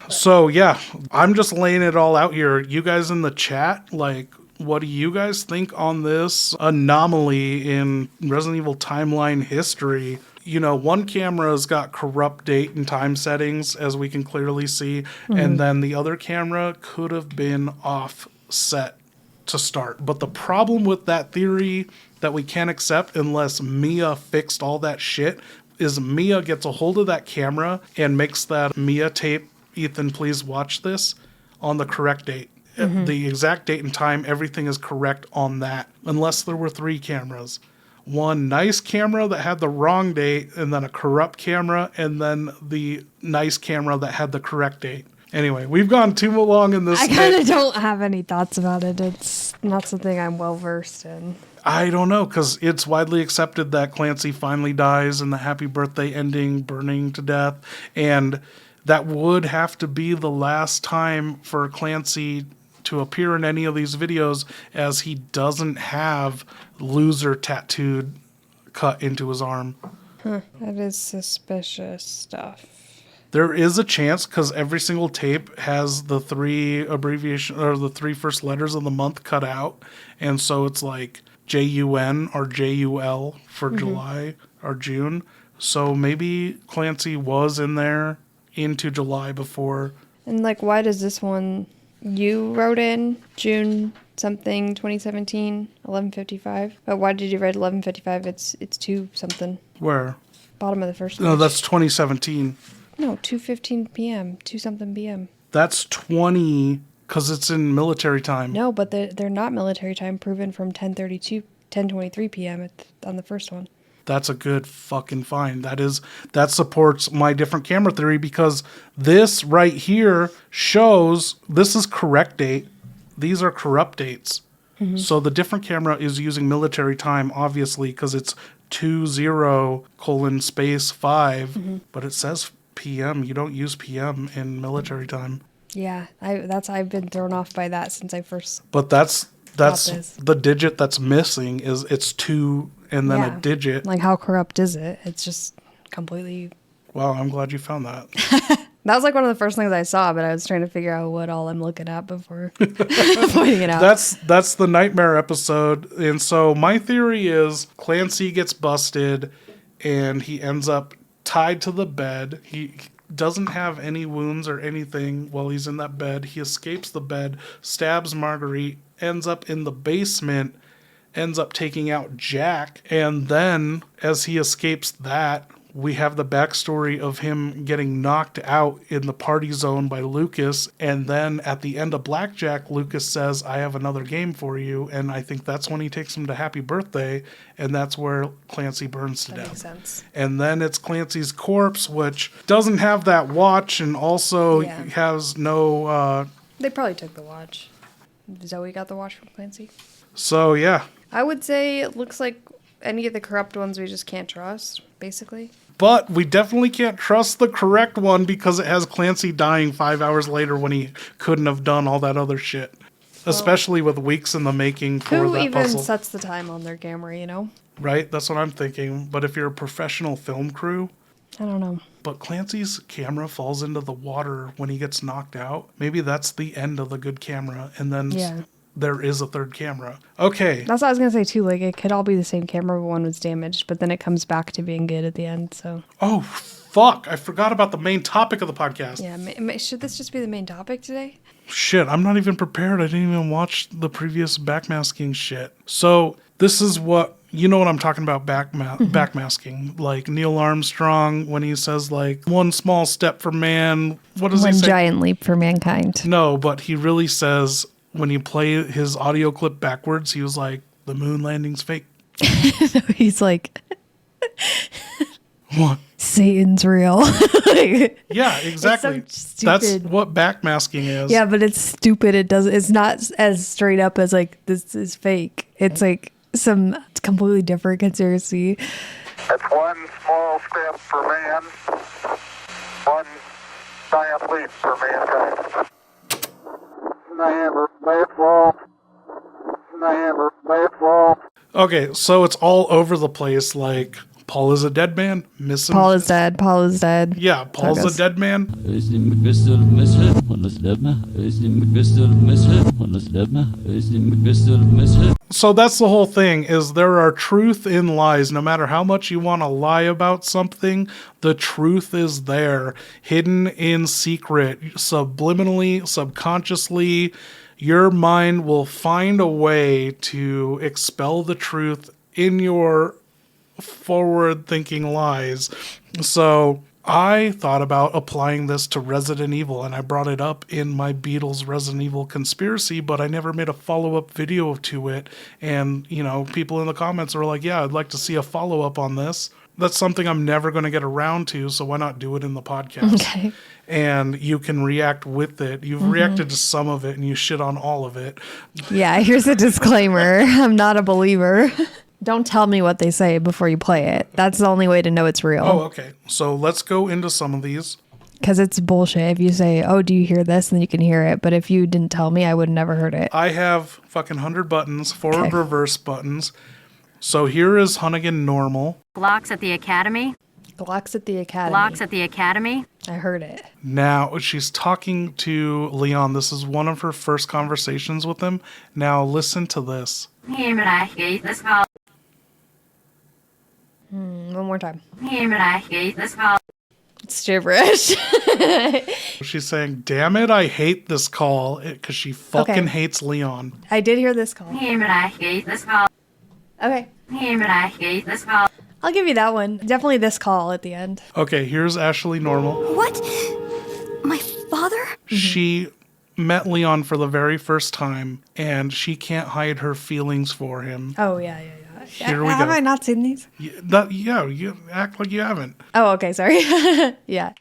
So, yeah, I'm just laying it all out here. You guys in the chat, like, what do you guys think on this anomaly in Resident Evil timeline history? You know, one camera's got corrupt date and time settings, as we can clearly see, and then the other camera could have been offset to start. But the problem with that theory that we can't accept unless Mia fixed all that shit is Mia gets a hold of that camera and makes that Mia tape, Ethan, please watch this, on the correct date. The exact date and time, everything is correct on that, unless there were 3 cameras. One nice camera that had the wrong date, and then a corrupt camera, and then the nice camera that had the correct date. Anyway, we've gone too long in this. I kind of don't have any thoughts about it. It's not something I'm well versed in. I don't know, because it's widely accepted that Clancy finally dies in the happy birthday ending, burning to death. And that would have to be the last time for Clancy to appear in any of these videos, as he doesn't have loser tattooed cut into his arm. That is suspicious stuff. There is a chance, because every single tape has the 3 abbreviation or the 3 first letters of the month cut out. And so it's like JUN or JUL for July or June. So maybe Clancy was in there into July before. And like, why does this one you wrote in June something 2017 11:55? But why did you write 11:55? It's 2 something. Where? Bottom of the first. No, page. that's 2017. No, 2:15 p.m. 2 something p.m. That's 20 because it's in military time. No, but they're not military time, proven from 10:23 p.m. on the first one. That's a good fucking find. That supports my different camera theory, because this right here shows this is correct date. These are corrupt dates. So the different camera is using military time, obviously, because it's 20:5, but it says PM. You don't use PM in military time. Yeah, I've been thrown off by that since I first. But that's this. the digit that's missing is it's 2 and then a digit. Like, how corrupt is it? It's just completely. Wow, I'm glad you found that. That was like one of the first things I saw, but I was trying to figure out what all I'm looking at before pointing it out. That's the nightmare episode. And so my theory is Clancy gets busted and he ends up tied to the bed. He doesn't have any wounds or anything while he's in that bed. He escapes the bed, stabs Marguerite, ends up in the basement, ends up taking out Jack. And then as he escapes that, we have the backstory of him getting knocked out in the party zone by Lucas. And then at the end of Blackjack, Lucas says, I have another game for you. And I think that's when he takes him to Happy Birthday. And that's where Clancy burns to death. Makes sense. And then it's Clancy's corpse, which doesn't have that watch and also has no... They probably took the watch. Zoe got the watch from Clancy. So, yeah. I would say it looks like any of the corrupt ones we just can't trust, basically. But we definitely can't trust the correct one because it has Clancy dying 5 hours later when he couldn't have done all that other shit. Especially with weeks in the making for Who that even puzzle. sets the time on their camera, you know? Right? That's what I'm thinking. But if you're a professional film crew... I don't know. But Clancy's camera falls into the water when he gets knocked out. Maybe that's the end of the good camera. And then there is a third camera. Okay. That's what I was going to say, too. Like, it could all be the same camera, but one was damaged. But then it comes back to being good at the end, so... Oh, fuck. I forgot about the main topic of the podcast. Yeah, should this just be the main topic today? Shit, I'm not even prepared. I didn't even watch the previous backmasking shit. So, this is what... You know what I'm talking about, backmasking. Like Neil Armstrong, when he says, like, one small step for man. What does he say? One giant leap for mankind. No, but he really says, when you play his audio clip backwards, he was like, the moon landing's fake. He's like... What? Satan's real. Yeah, exactly. That's what backmasking is. Yeah, but it's stupid. It's not as straight up as, like, this is fake. It's like... some completely different conspiracy. It's one small step for man, one giant leap for mankind. Okay, so it's all over the place, like Paul is a dead man. Missing. Paul is dead. Paul is dead. Yeah, Paul's a dead man. So that's the whole thing, is there are truth in lies. No matter how much you want to lie about something, the truth is there, hidden in secret, subliminally, subconsciously. Your mind will find a way to expel the truth in your forward-thinking lies. So I thought about applying this to Resident Evil, and I brought it up in my Beatles Resident Evil conspiracy, but I never made a follow-up video to it. And, you know, people in the comments were like, yeah, I'd like to see a follow-up on this. that's something I'm never going to get around to, so why not do it in the podcast? Okay. And you can react with it. You've reacted to some of it and you shit on all of it. Yeah, here's a disclaimer. I'm not a believer. Don't tell me what they say before you play it. That's the only way to know it's real. Oh, okay. So let's go into some of these. Because it's bullshit. If you say, oh, do you hear this? Then you can hear it. But if you didn't tell me, I would have never heard it. I have fucking 100 buttons, forward, reverse buttons. So here is Hunnigan normal. Glocks at the academy. Glocks at the academy. Glocks at the academy. I heard it. Now she's talking to Leon. This is one of her first conversations with him. Now listen to this. One more time. It's It's gibberish. She's saying, damn it, I hate this call, because she fucking hates Leon. I did hear this call. Okay. I'll give you that one. Definitely this call at the end. Okay, here's Ashley normal. What? My father? She met Leon for the very first time, and she can't hide her feelings for him. Oh, yeah. Here we Have go. I not seen these? Yeah, you act like you haven't. Oh, okay, sorry. Yeah.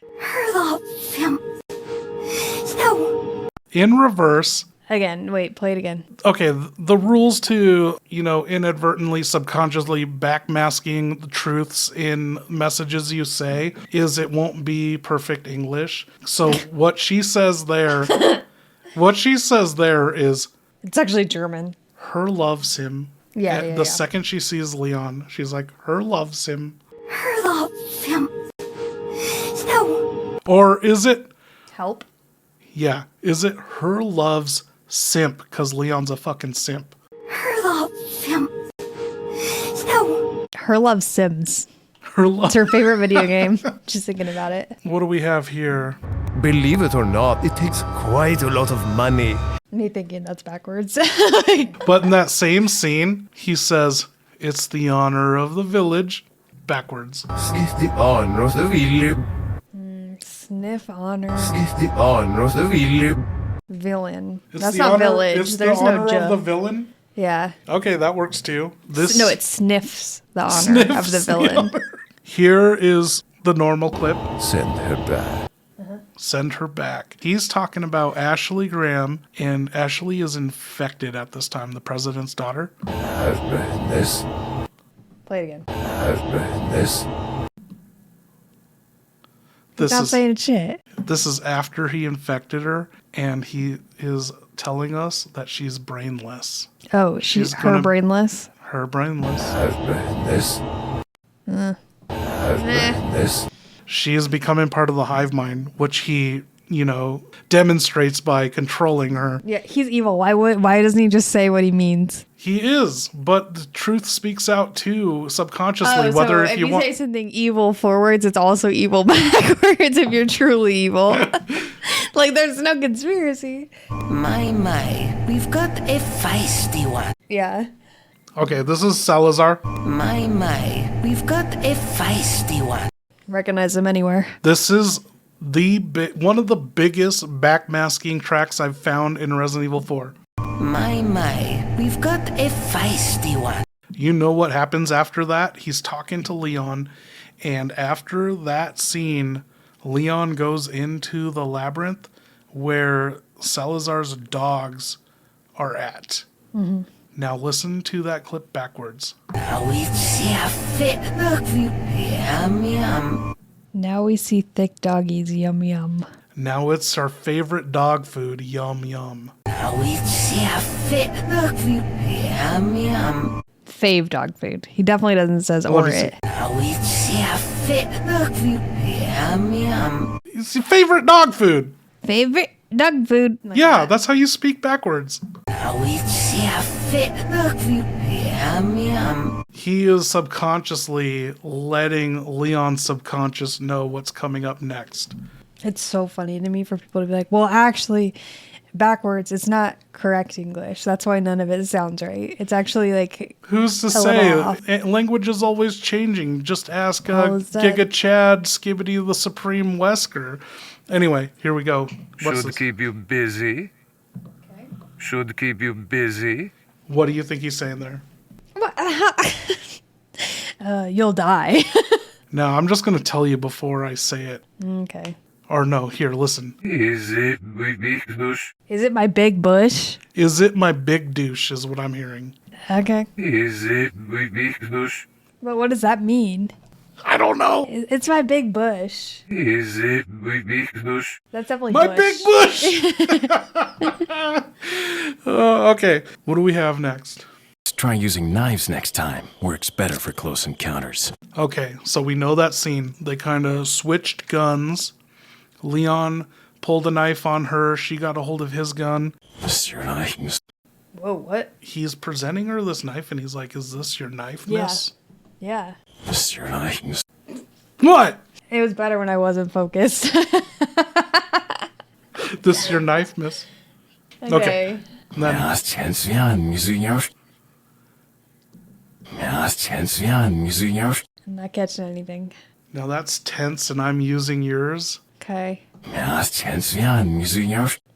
In reverse. Again, wait, play it again. Okay, the rules to, inadvertently, subconsciously backmasking the truths in messages you say is it won't be perfect English. So what she says there is... It's actually German. Her loves him. Yeah, the second she sees Leon, she's like, her loves him. Her loves him. So. Or is it... Help? Yeah. Is it her loves simp? Because Leon's a fucking simp. Her loves him. So. Her loves Sims. It's her favorite video game. Just thinking about it. What do we have here? Believe it or not, it takes quite a lot of money. Me thinking that's backwards. But in that same scene, he says, it's the honor of the village. Backwards. It's the honor of the village. Sniff honor. It's the honor of the village. Villain. It's That's the not honor, village. It's There's the no honor J. of the villain? Yeah. Okay, that works too. No, it sniffs the honor of the villain. Here is the normal clip. Send her back. Send her back. He's talking about Ashley Graham, and Ashley is infected at this time, the president's daughter. This. Play it again. This. Not saying shit. This is after he infected her, and he is telling us that she's brainless. Oh, her brainless? Her brainless. This. This. She is becoming part of the hive mind, which he, demonstrates by controlling her. Yeah, he's evil. Why doesn't he just say what he means? He is, but the truth speaks out too, subconsciously. Whether so if you say something evil forwards, it's also evil backwards if you're truly evil. Like, there's no conspiracy. My, we've got a feisty one. Yeah. Okay, this is Salazar. My, we've got a feisty one. Recognize him anywhere. This is one of the biggest backmasking tracks I've found in Resident Evil 4. My, we've got a feisty one. You know what happens after that? He's talking to Leon, and after that scene, Leon goes into the labyrinth where Salazar's dogs are at. Mm-hmm. Now listen to that clip backwards. Now we see thick doggies, yum yum. Now it's our favorite dog food, yum yum. Fave dog food. He definitely doesn't says or it. It's your favorite dog food. Favorite dog food. Like yeah, that's how you speak backwards. He is subconsciously letting Leon's subconscious know what's coming up next. It's so funny to me for people to be like, well, actually, backwards, it's not correct English. That's why none of it sounds right. It's actually like... Who's to say? Language is always changing. Just ask Giga Chad, Skibbity the Supreme Wesker. Anyway, here we go. Should keep you busy. Okay. Should keep you busy. What do you think he's saying there? You'll die. Now, I'm just going to tell you before I say it. Okay. Or no, here, listen. Is it my big douche? Is it my big bush? Is it my big douche is what I'm hearing. Okay. Is it my big douche? But what does that mean? I don't know. It's my big bush. Is it my big douche? That's definitely My bush. big bush! Okay, what do we have next? Let's try using knives next time. Works better for close encounters. Okay, so we know that scene. They kind of switched guns. Leon pulled a knife on her. She got a hold of his gun. Whoa, what? He's presenting her this knife, and he's like, "Is this your knife, miss?" Yeah. What? It was better when I wasn't focused. This your knife, miss? Okay. And then, I'm not catching anything. now that's tense, and I'm using yours. Okay.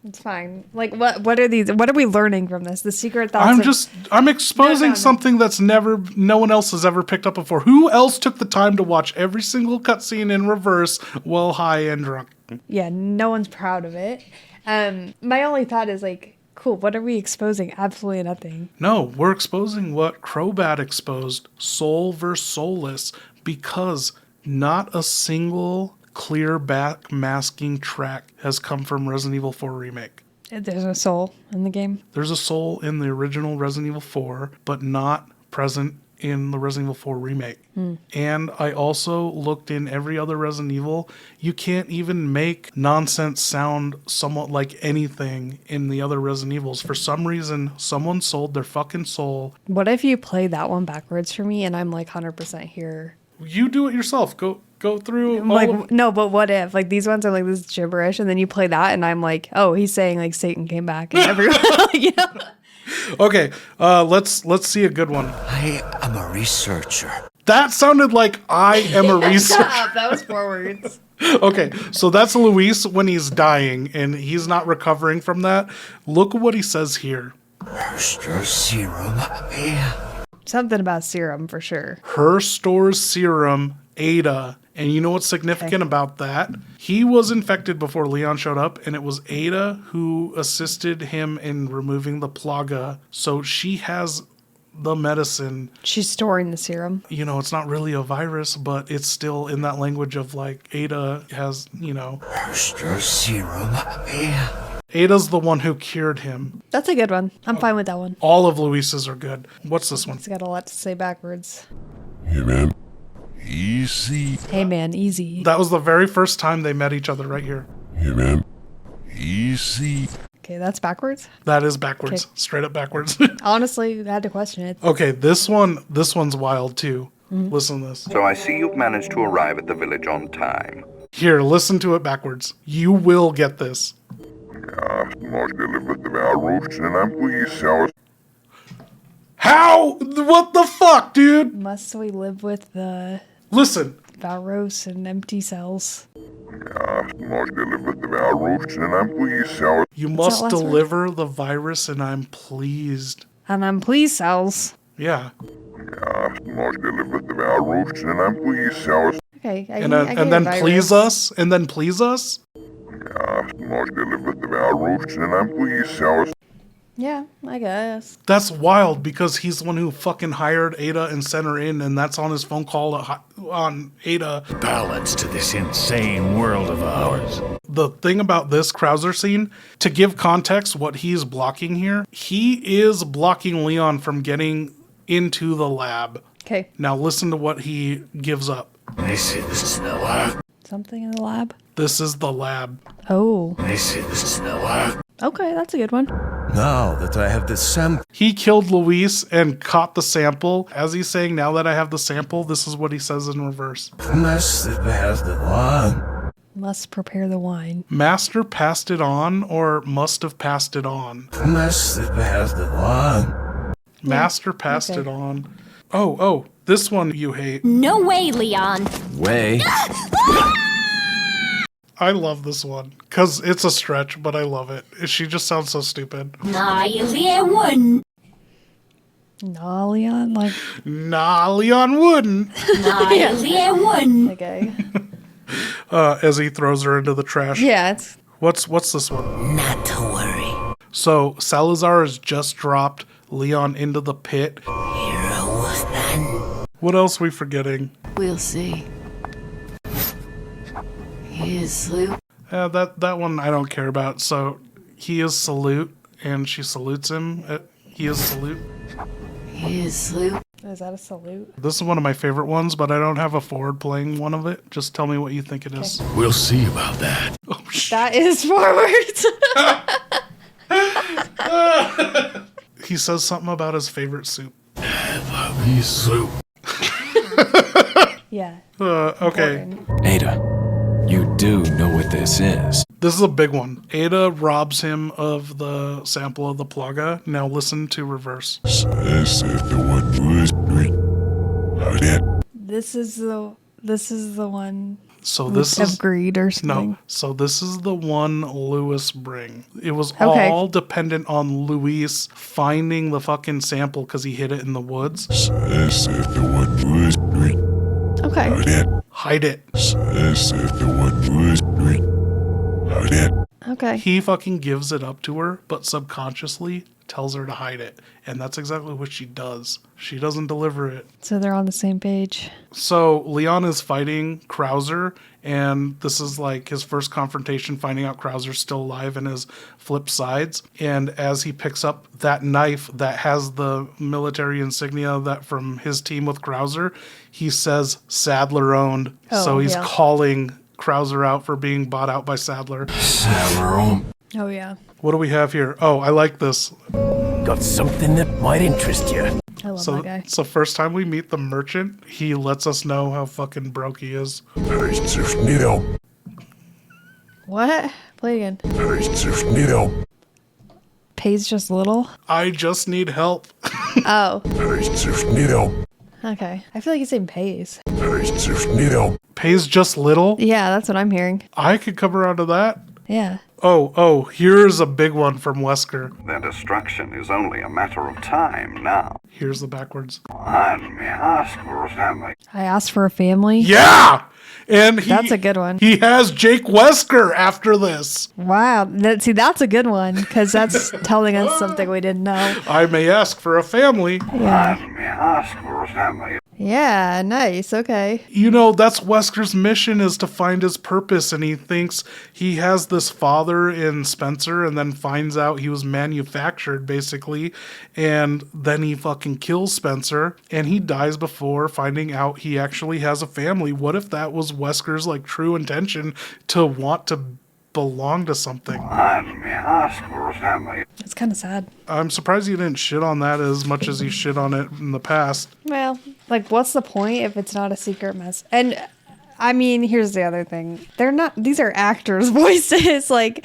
It's fine. Like, what are these? What are we learning from this? The secret thoughts I'm exposing No. something that's no one else has ever picked up before. Who else took the time to watch every single cutscene in reverse while high and drunk? Yeah, no one's proud of it. My only thought is like, cool, what are we exposing? Absolutely nothing. No, we're exposing what Crobat exposed, soul versus soulless, because not a single clear backmasking track has come from Resident Evil 4 Remake. There's a soul in the game. There's a soul in the original Resident Evil 4, but not present in the Resident Evil 4 Remake. And I also looked in every other Resident Evil. You can't even make nonsense sound somewhat like anything in the other Resident Evils. For some reason, someone sold their fucking soul. What if you play that one backwards for me and I'm like 100% here? You do it yourself. Go through all Like, of... no, but what if like these ones are like this gibberish and then you play that and I'm like, oh, he's saying like Satan came back and everyone, you know? Okay, let's see a good one. I am a researcher. That sounded like I am a researcher. That was 4 words. Okay, so that's Luis when he's dying and he's not recovering from that. Look at what he says here. Serum. Something about serum for sure. Her stores serum, Ada. And you know what's significant about that? He was infected before Leon showed up, and it was Ada who assisted him in removing the plaga. So she has the medicine. She's storing the serum. You know, it's not really a virus, but it's still in that language of like Ada has, you know. Serum. Ada's the one who cured him. That's a good one. I'm fine with that one. All of Luis's are good. What's this one? It's got a lot to say backwards. Hey man, easy. Hey man, easy. That was the very first time they met each other right here. Hey man, easy. Okay, that's backwards. That is backwards. Okay. Straight up backwards. Honestly, I had to question it. Okay, this one's wild too. Listen to this. So I see you've managed to arrive at the village on time. Here, listen to it backwards. You will get this. How? What the fuck, dude? Must we live with the Listen. Valros and empty cells? You must last deliver the virus and I'm pleased. And I'm pleased cells. Yeah. Okay, I And get then your please virus. us? And then please us? Yeah, I guess. That's wild because he's the one who fucking hired Ada and sent her in, and that's on his phone call on Ada. Balance to this insane world of ours. The thing about this Krauser scene, to give context what he's blocking here, he is blocking Leon from getting into the lab. Okay. Now listen to what he gives up. This is the lab. Something in the lab? This is the lab. Oh. This is the lab. Okay, that's a good one. Now that I have the sample. He killed Luis and caught the sample. As he's saying, now that I have the sample, this is what he says in reverse. Must have the one. Must prepare the wine. Master passed it on or must have passed it on? Must have the one. Master passed it on. Oh, this one you hate. No way, Leon. Way. I love this one because it's a stretch, but I love it. She just sounds so stupid. I one. Nah, Leon, like. Nah, Leon wouldn't. Nah, Leon wouldn't. Okay. As he throws her into the trash. Yeah, it's. What's this one? Not to worry. So Salazar has just dropped Leon into the pit. You're a wolfman. What else are we forgetting? We'll see. He is Salute. That one I don't care about. So he is Salute, and she salutes him. He is Salute. He is Salute. Is that a salute? This is one of my favorite ones, but I don't have a forward playing one of it. Just tell me what you think it is. We'll see about that. Oh, That is forwards. He says something about his favorite soup. Puppy soup. Yeah. Okay. Ada, you do know what this is. This is a big one. Ada robs him of the sample of the plaga. Now listen to reverse. This is the one. So this of is greed or something. no. So this is the one Luis bring. It was Okay. all dependent on Luis finding the fucking sample because he hid it in the woods. Okay. Hide it. Okay. He fucking gives it up to her, but subconsciously tells her to hide it. And that's exactly what she does. She doesn't deliver it. So they're on the same page. So Leon is fighting Krauser, and this is like his first confrontation, finding out Krauser's still alive and his flip sides. And as he picks up that knife that has the military insignia that from his team with Krauser, he says Sadler owned. So he's calling Krauser out for being bought out by Sadler. Sadler owned. Oh, yeah. What do we have here? Oh, I like this. Got something that might interest you. I love So, that guy. so first time we meet the merchant, he lets us know how fucking broke he is. What? Play again. Pays just little? I just need help. Oh. Okay. I feel like he's saying pays. Pays just little? Yeah, that's what I'm hearing. I could cover out of that. Yeah. Oh, here's a big one from Wesker. Their destruction is only a matter of time now. Here's the backwards. I asked for a family. Yeah! And That's a good one. He has Jake Wesker after this. Wow. That's a good one because that's telling us something we didn't know. I may ask for a family. Yeah. Yeah, nice. Okay. You know, that's Wesker's mission, is to find his purpose, and he thinks he has this father in Spencer, and then finds out he was manufactured, basically, and then he fucking kills Spencer, and he dies before finding out he actually has a family. What if that was Wesker's, like, true intention, to want to belong to something? It's kind of sad. I'm surprised he didn't shit on that as much as he shit on it in the past. Well, like, what's the point if it's not a secret mess? And I mean, here's the other thing. These are actors' voices. Like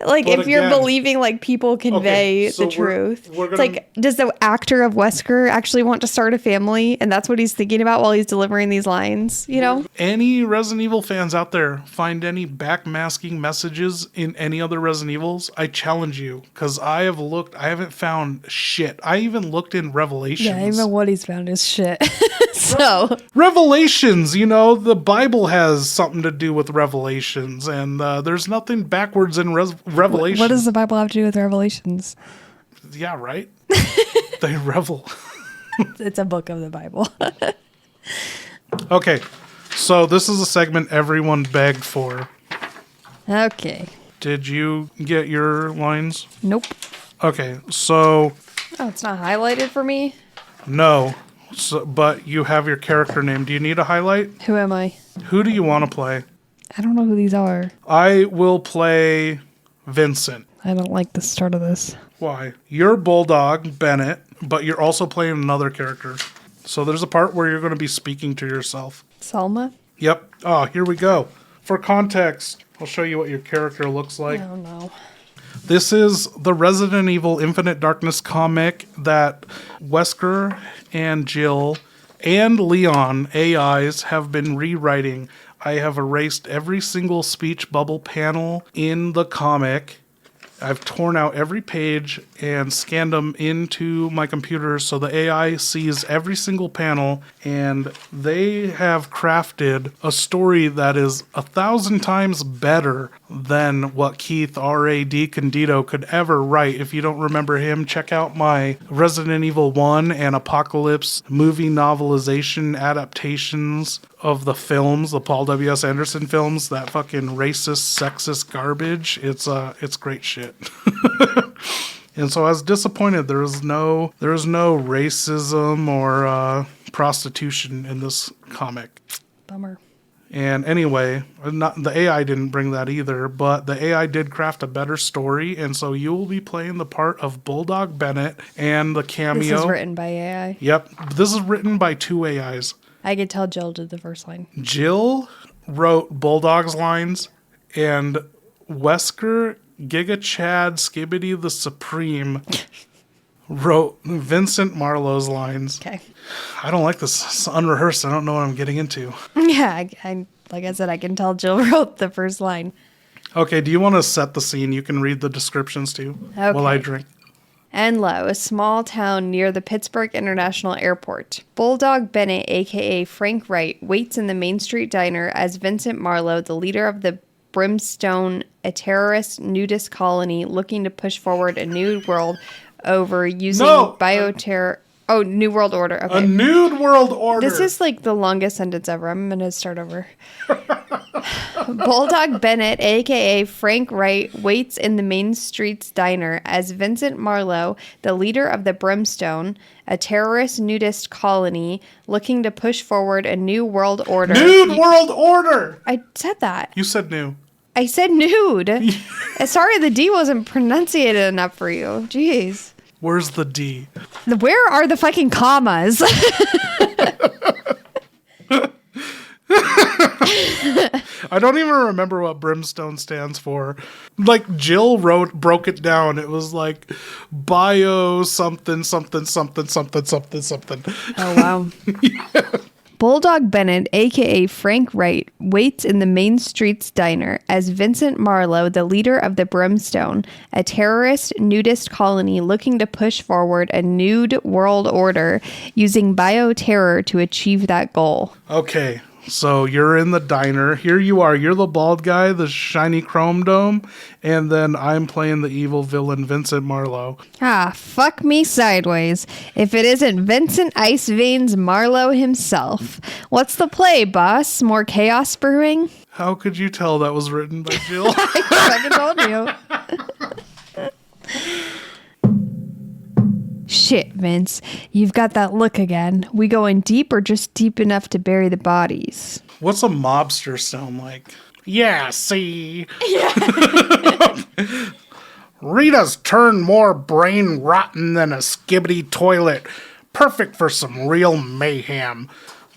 if you're believing, like, people convey the truth. It's like, does the actor of Wesker actually want to start a family? And that's what he's thinking about while he's delivering these lines, you know? Any Resident Evil fans out there find any backmasking messages in any other Resident Evils? I challenge you, because I haven't found shit. I even looked in Revelations. Yeah, even what he's found is shit. So Revelations, you know, the Bible has something to do with Revelations, and there's nothing backwards in Revelations. what does the Bible have to do with Revelations? Yeah, right? They revel. It's a book of the Bible. Okay, so this is a segment everyone begged for. Okay. Did you get your lines? Nope. Okay, so Oh, it's not highlighted for me? no. So, but you have your character name. Do you need a highlight? Who am I? Who do you want to play? I don't know who these are. I will play Vincent. I don't like the start of this. Why? You're Bulldog, Bennett, but you're also playing another character. So there's a part where you're going to be speaking to yourself. Selma? Yep. Oh, here we go. For context, I'll show you what your character looks like. I don't know. This is the Resident Evil Infinite Darkness comic that Wesker and Jill and Leon AIs have been rewriting. I have erased every single speech bubble panel in the comic I've torn out every page and scanned them into my computer so the AI sees every single panel, and they have crafted a story that is 1,000 times better than what Keith R.A.D. Candido could ever write. If you don't remember him, check out my Resident Evil 1 and Apocalypse movie novelization adaptations of the films, the Paul W.S. Anderson films, that fucking racist, sexist garbage. It's great shit. And so I was disappointed there was no racism or prostitution in this comic. Bummer. And anyway, the AI didn't bring that either, but the AI did craft a better story, and so you will be playing the part of Bulldog Bennett and the cameo. This is written by AI. Yep. This is written by 2 AIs. I could tell Jill did the first line. Jill wrote Bulldog's lines, and Wesker, Giga Chad, Skibbity the Supreme wrote Vincent Marlowe's lines. Okay. I don't like this. It's unrehearsed. I don't know what I'm getting into. Yeah, I like I said, I can tell Jill wrote the first line. Okay, do you want to set the scene? You can read the descriptions too while I drink. Enloe, a small town near the Pittsburgh International Airport. Bulldog Bennett, a.k.a. Frank Wright, waits in the Main Street Diner as Vincent Marlowe, the leader of the Brimstone, a terrorist nudist colony looking to push forward a new world over using bioterror. Oh, New World Order. Okay. A nude world order. This is like the longest sentence ever. I'm going to start over. Bulldog Bennett, a.k.a. Frank Wright, waits in the Main Street's Diner as Vincent Marlowe, the leader of the Brimstone, a terrorist nudist colony looking to push forward a new world order. Nude world order! I said that. You said new. I said nude. Sorry, the D wasn't pronunciated enough for you. Jeez. Where's the D? Where are the fucking commas? I don't even remember what Brimstone stands for. Like, Jill broke it down. It was like bio something, something, something, something, something, something. Oh, wow. Yeah. Bulldog Bennett, a.k.a. Frank Wright, waits in the Main Street's Diner as Vincent Marlowe, the leader of the Brimstone, a terrorist nudist colony looking to push forward a nude world order using bioterror to achieve that goal. Okay, so you're in the diner. Here you are. You're the bald guy, the shiny chrome dome, and then I'm playing the evil villain, Vincent Marlowe. Ah, fuck me sideways. If it isn't Vincent Ice Veins Marlowe himself. What's the play, boss? More chaos brewing? How could you tell that was written by Jill? I fucking told you. Shit, Vince. You've got that look again. We going deep or just deep enough to bury the bodies? What's a mobster sound like? Yeah, see? Yeah. Rita's turned more brain rotten than a skibbity toilet. Perfect for some real mayhem.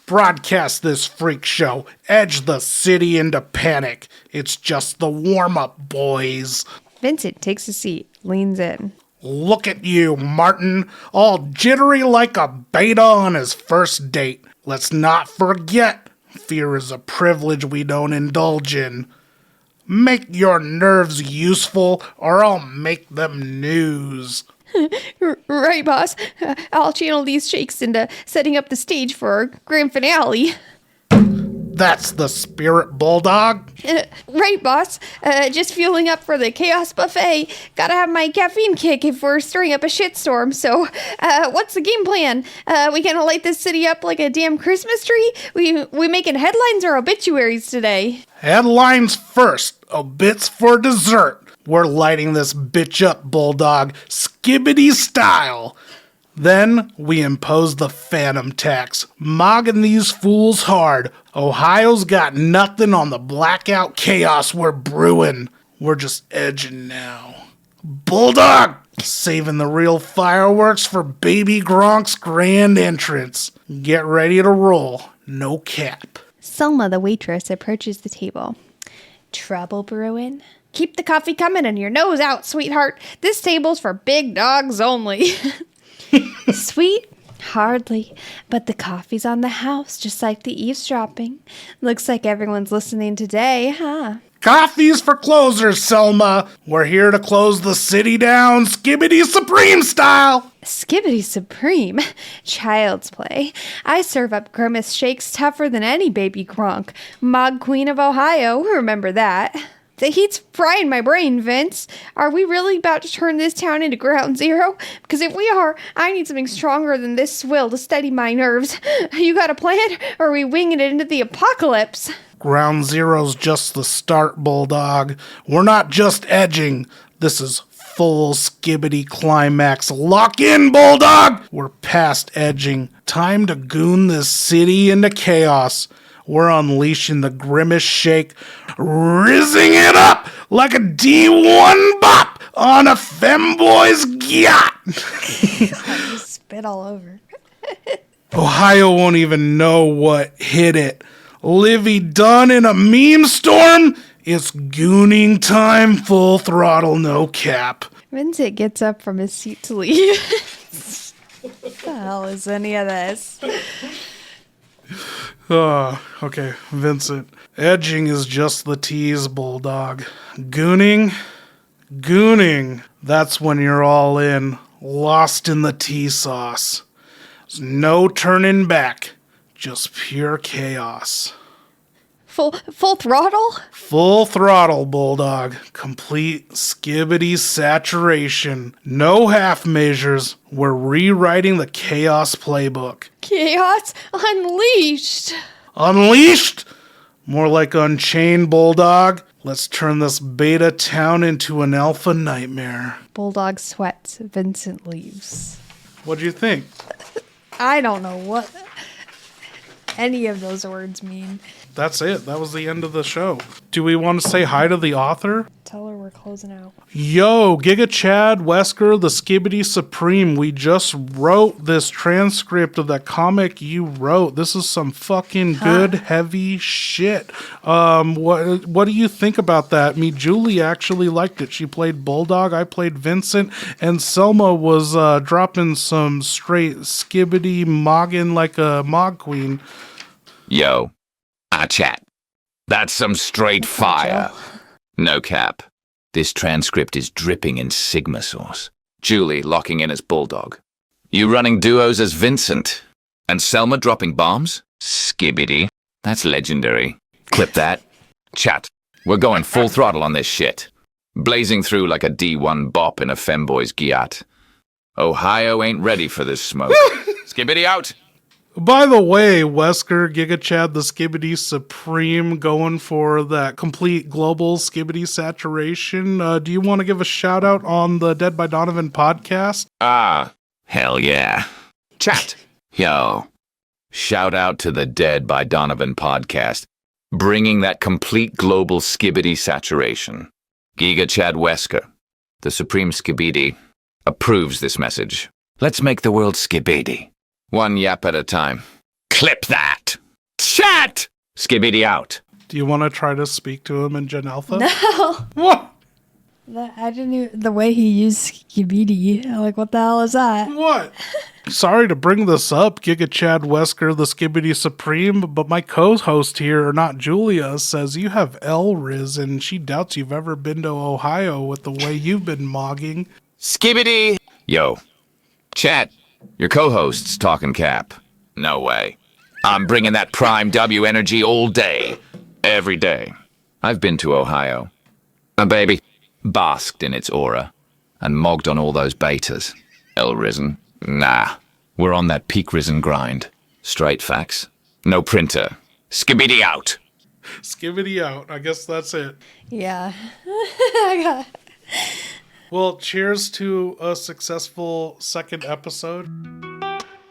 Broadcast this freak show. Edge the city into panic. It's just the warm-up, boys. Vincent takes a seat, leans in. Look at you, Martin, all jittery like a beta on his first date. Let's not forget, fear is a privilege we don't indulge in. Make your nerves useful, or I'll make them news. Right, boss. I'll channel these shakes into setting up the stage for our grand finale. That's the spirit, Bulldog. Right, boss. Just fueling up for the Chaos Buffet. Gotta have my caffeine kick if we're stirring up a shitstorm. So, what's the game plan? We gonna light this city up like a damn Christmas tree? We making headlines or obituaries today? Headlines first, obits for dessert. We're lighting this bitch up, Bulldog, skibbity style. Then we impose the phantom tax, mogging these fools hard. Ohio's got nothing on the blackout chaos we're brewing. We're just edging now. Bulldog! Saving the real fireworks for Baby Gronk's grand entrance. Get ready to roll. No cap. Selma, the waitress, approaches the table. Trouble brewing? Keep the coffee coming and your nose out, sweetheart. This table's for big dogs only. Sweet? Hardly, but the coffee's on the house, just like the eavesdropping. Looks like everyone's listening today, huh? Coffee's for closers, Selma. We're here to close the city down, Skibbity Supreme style. Skibbity Supreme? Child's play. I serve up grimace shakes tougher than any baby Gronk. Mog Queen of Ohio, remember that. The heat's frying my brain, Vince. Are we really about to turn this town into ground zero? Because if we are, I need something stronger than this swill to steady my nerves. You got a plan, or are we winging it into the apocalypse? Ground zero's just the start, Bulldog. We're not just edging. This is full Skibbity climax. Lock in, Bulldog! We're past edging. Time to goon this city into chaos. We're unleashing the grimace shake, rizzing it up like a D1 bop on a femboy's yacht. You spit all over. Ohio won't even know what hit it. Livy done in a meme storm? It's gooning time, full throttle, no cap. Vincent gets up from his seat to leave. What the hell is any of this? Okay, Vincent. Edging is just the tease, Bulldog. Gooning? That's when you're all in, lost in the tea sauce. There's no turning back, just pure chaos. Full throttle? Full throttle, Bulldog. Complete Skibbity saturation. No half measures. We're rewriting the chaos playbook. Chaos unleashed. Unleashed? More like Unchained, Bulldog. Let's turn this beta town into an alpha nightmare. Bulldog sweats. Vincent leaves. What'd you think? I don't know what any of those words mean. That's it. That was the end of the show. Do we want to say hi to the author? Tell her we're closing out. Yo, Giga Chad Wesker, the Skibbity Supreme. We just wrote this transcript of that comic you wrote. This is some fucking good, heavy shit. What do you think about that? Julie actually liked it. She played Bulldog, I played Vincent, and Selma was dropping some straight Skibbity mogging like a Mog Queen. Yo, chat. That's some straight fire. No cap. This transcript is dripping in Sigma sauce. Julie locking in as Bulldog. You running duos as Vincent. And Selma dropping bombs? Skibbity. That's legendary. Clip that. Chat. We're going full throttle on this shit. Blazing through like a D1 bop in a femboy's Giat. Ohio ain't ready for this smoke. Skibbity out. By the way, Wesker, Giga Chad, the Skibbity Supreme, going for that complete global Skibbity saturation. Do you want to give a shout out on the Dead by Donovan podcast? Hell yeah. Chat. Yo. Shout out to the Dead by Donovan podcast, bringing that complete global Skibbity saturation. Giga Chad Wesker, the Supreme Skibbity, approves this message. Let's make the world Skibbity. One yap at a time. Clip that! Chat! Skibbity out. Do you want to try to speak to him in Gen Alpha? No. What? I didn't even, the way he used Skibbity. I'm like, what the hell is that? What? Sorry to bring this up, Giga Chad Wesker, the Skibbity Supreme, but my co-host here, or not Julia, says you have L-Riz and she doubts you've ever been to Ohio with the way you've been mogging. Skibbity! Yo. Chat. Your co-host's talking cap. No way. I'm bringing that prime W energy all day. Every day. I've been to Ohio. A baby. Basked in its aura. And mogged on all those betas. L-Risen. Nah. We're on that peak risen grind. Straight facts. No printer. Skibbity out. Skibbity out. I guess that's it. Yeah. Well, cheers to a successful second episode.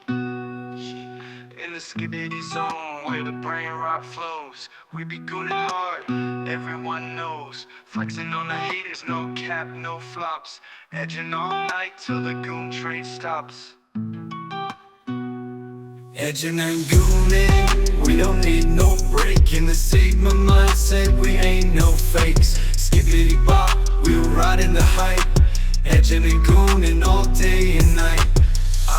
In the Skibbity zone, where the brain rock flows, we be gooning hard, everyone knows. Flexing on the haters, no cap, no flops. Edging all night till the goon train stops. Edging and gooning, we don't need no break. In the Sigma mindset, we ain't no fakes. Skibbity bop, we riding the hype. Edging and gooning all day and night.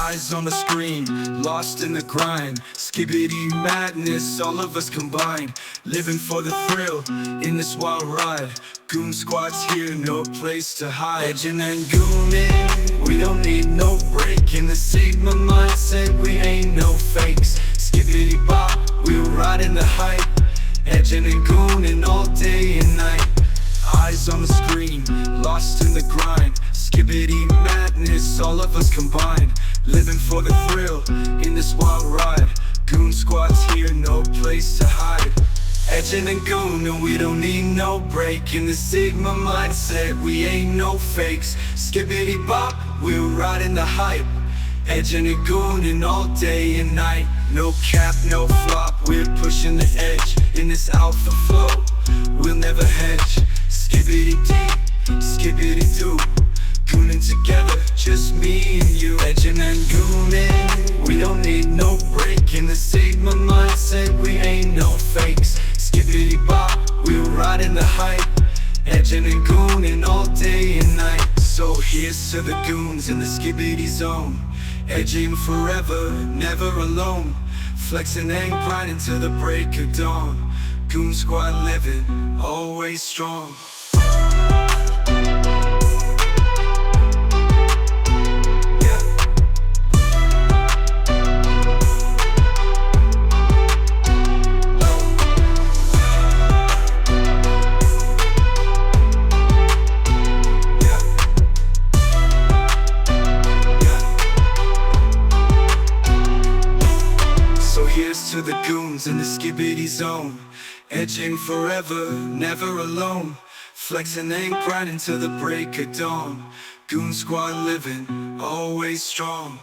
Eyes on the screen, lost in the grind. Skibbity madness, all of us combined. Living for the thrill in this wild ride. Goon squad's here, no place to hide. Edging and gooning, we don't need no break. In the Sigma mindset, we ain't no fakes. Skibbity bop, we're riding the hype. Edging and gooning all day and night. Eyes on the screen, lost in the grind. Skibbity madness, all of us combined. Living for the thrill in this wild ride. Goon squad's here, no place to hide. Edging and gooning, we don't need no break. In the Sigma mindset, we ain't no fakes. Skibbity bop, we're riding the hype. Edging and gooning all day and night. No cap, no flop, we're pushing the edge. In this alpha flow, we'll never hedge. Skibbity dee, skibbity doo. Gooning together, just me and you. Edging and gooning, we don't need no break. In the Sigma mindset, we ain't no fakes. Skibbity bop, we're riding the hype. Edging and gooning all day and night. So here's to the goons in the skibbity zone. Edging forever, never alone. Flexing and grinding till the break of dawn. Goon squad living, always strong. To the goons in the skibbity zone. Edging forever, never alone. Flexing and grinding till the break of dawn. Goon squad living, always strong.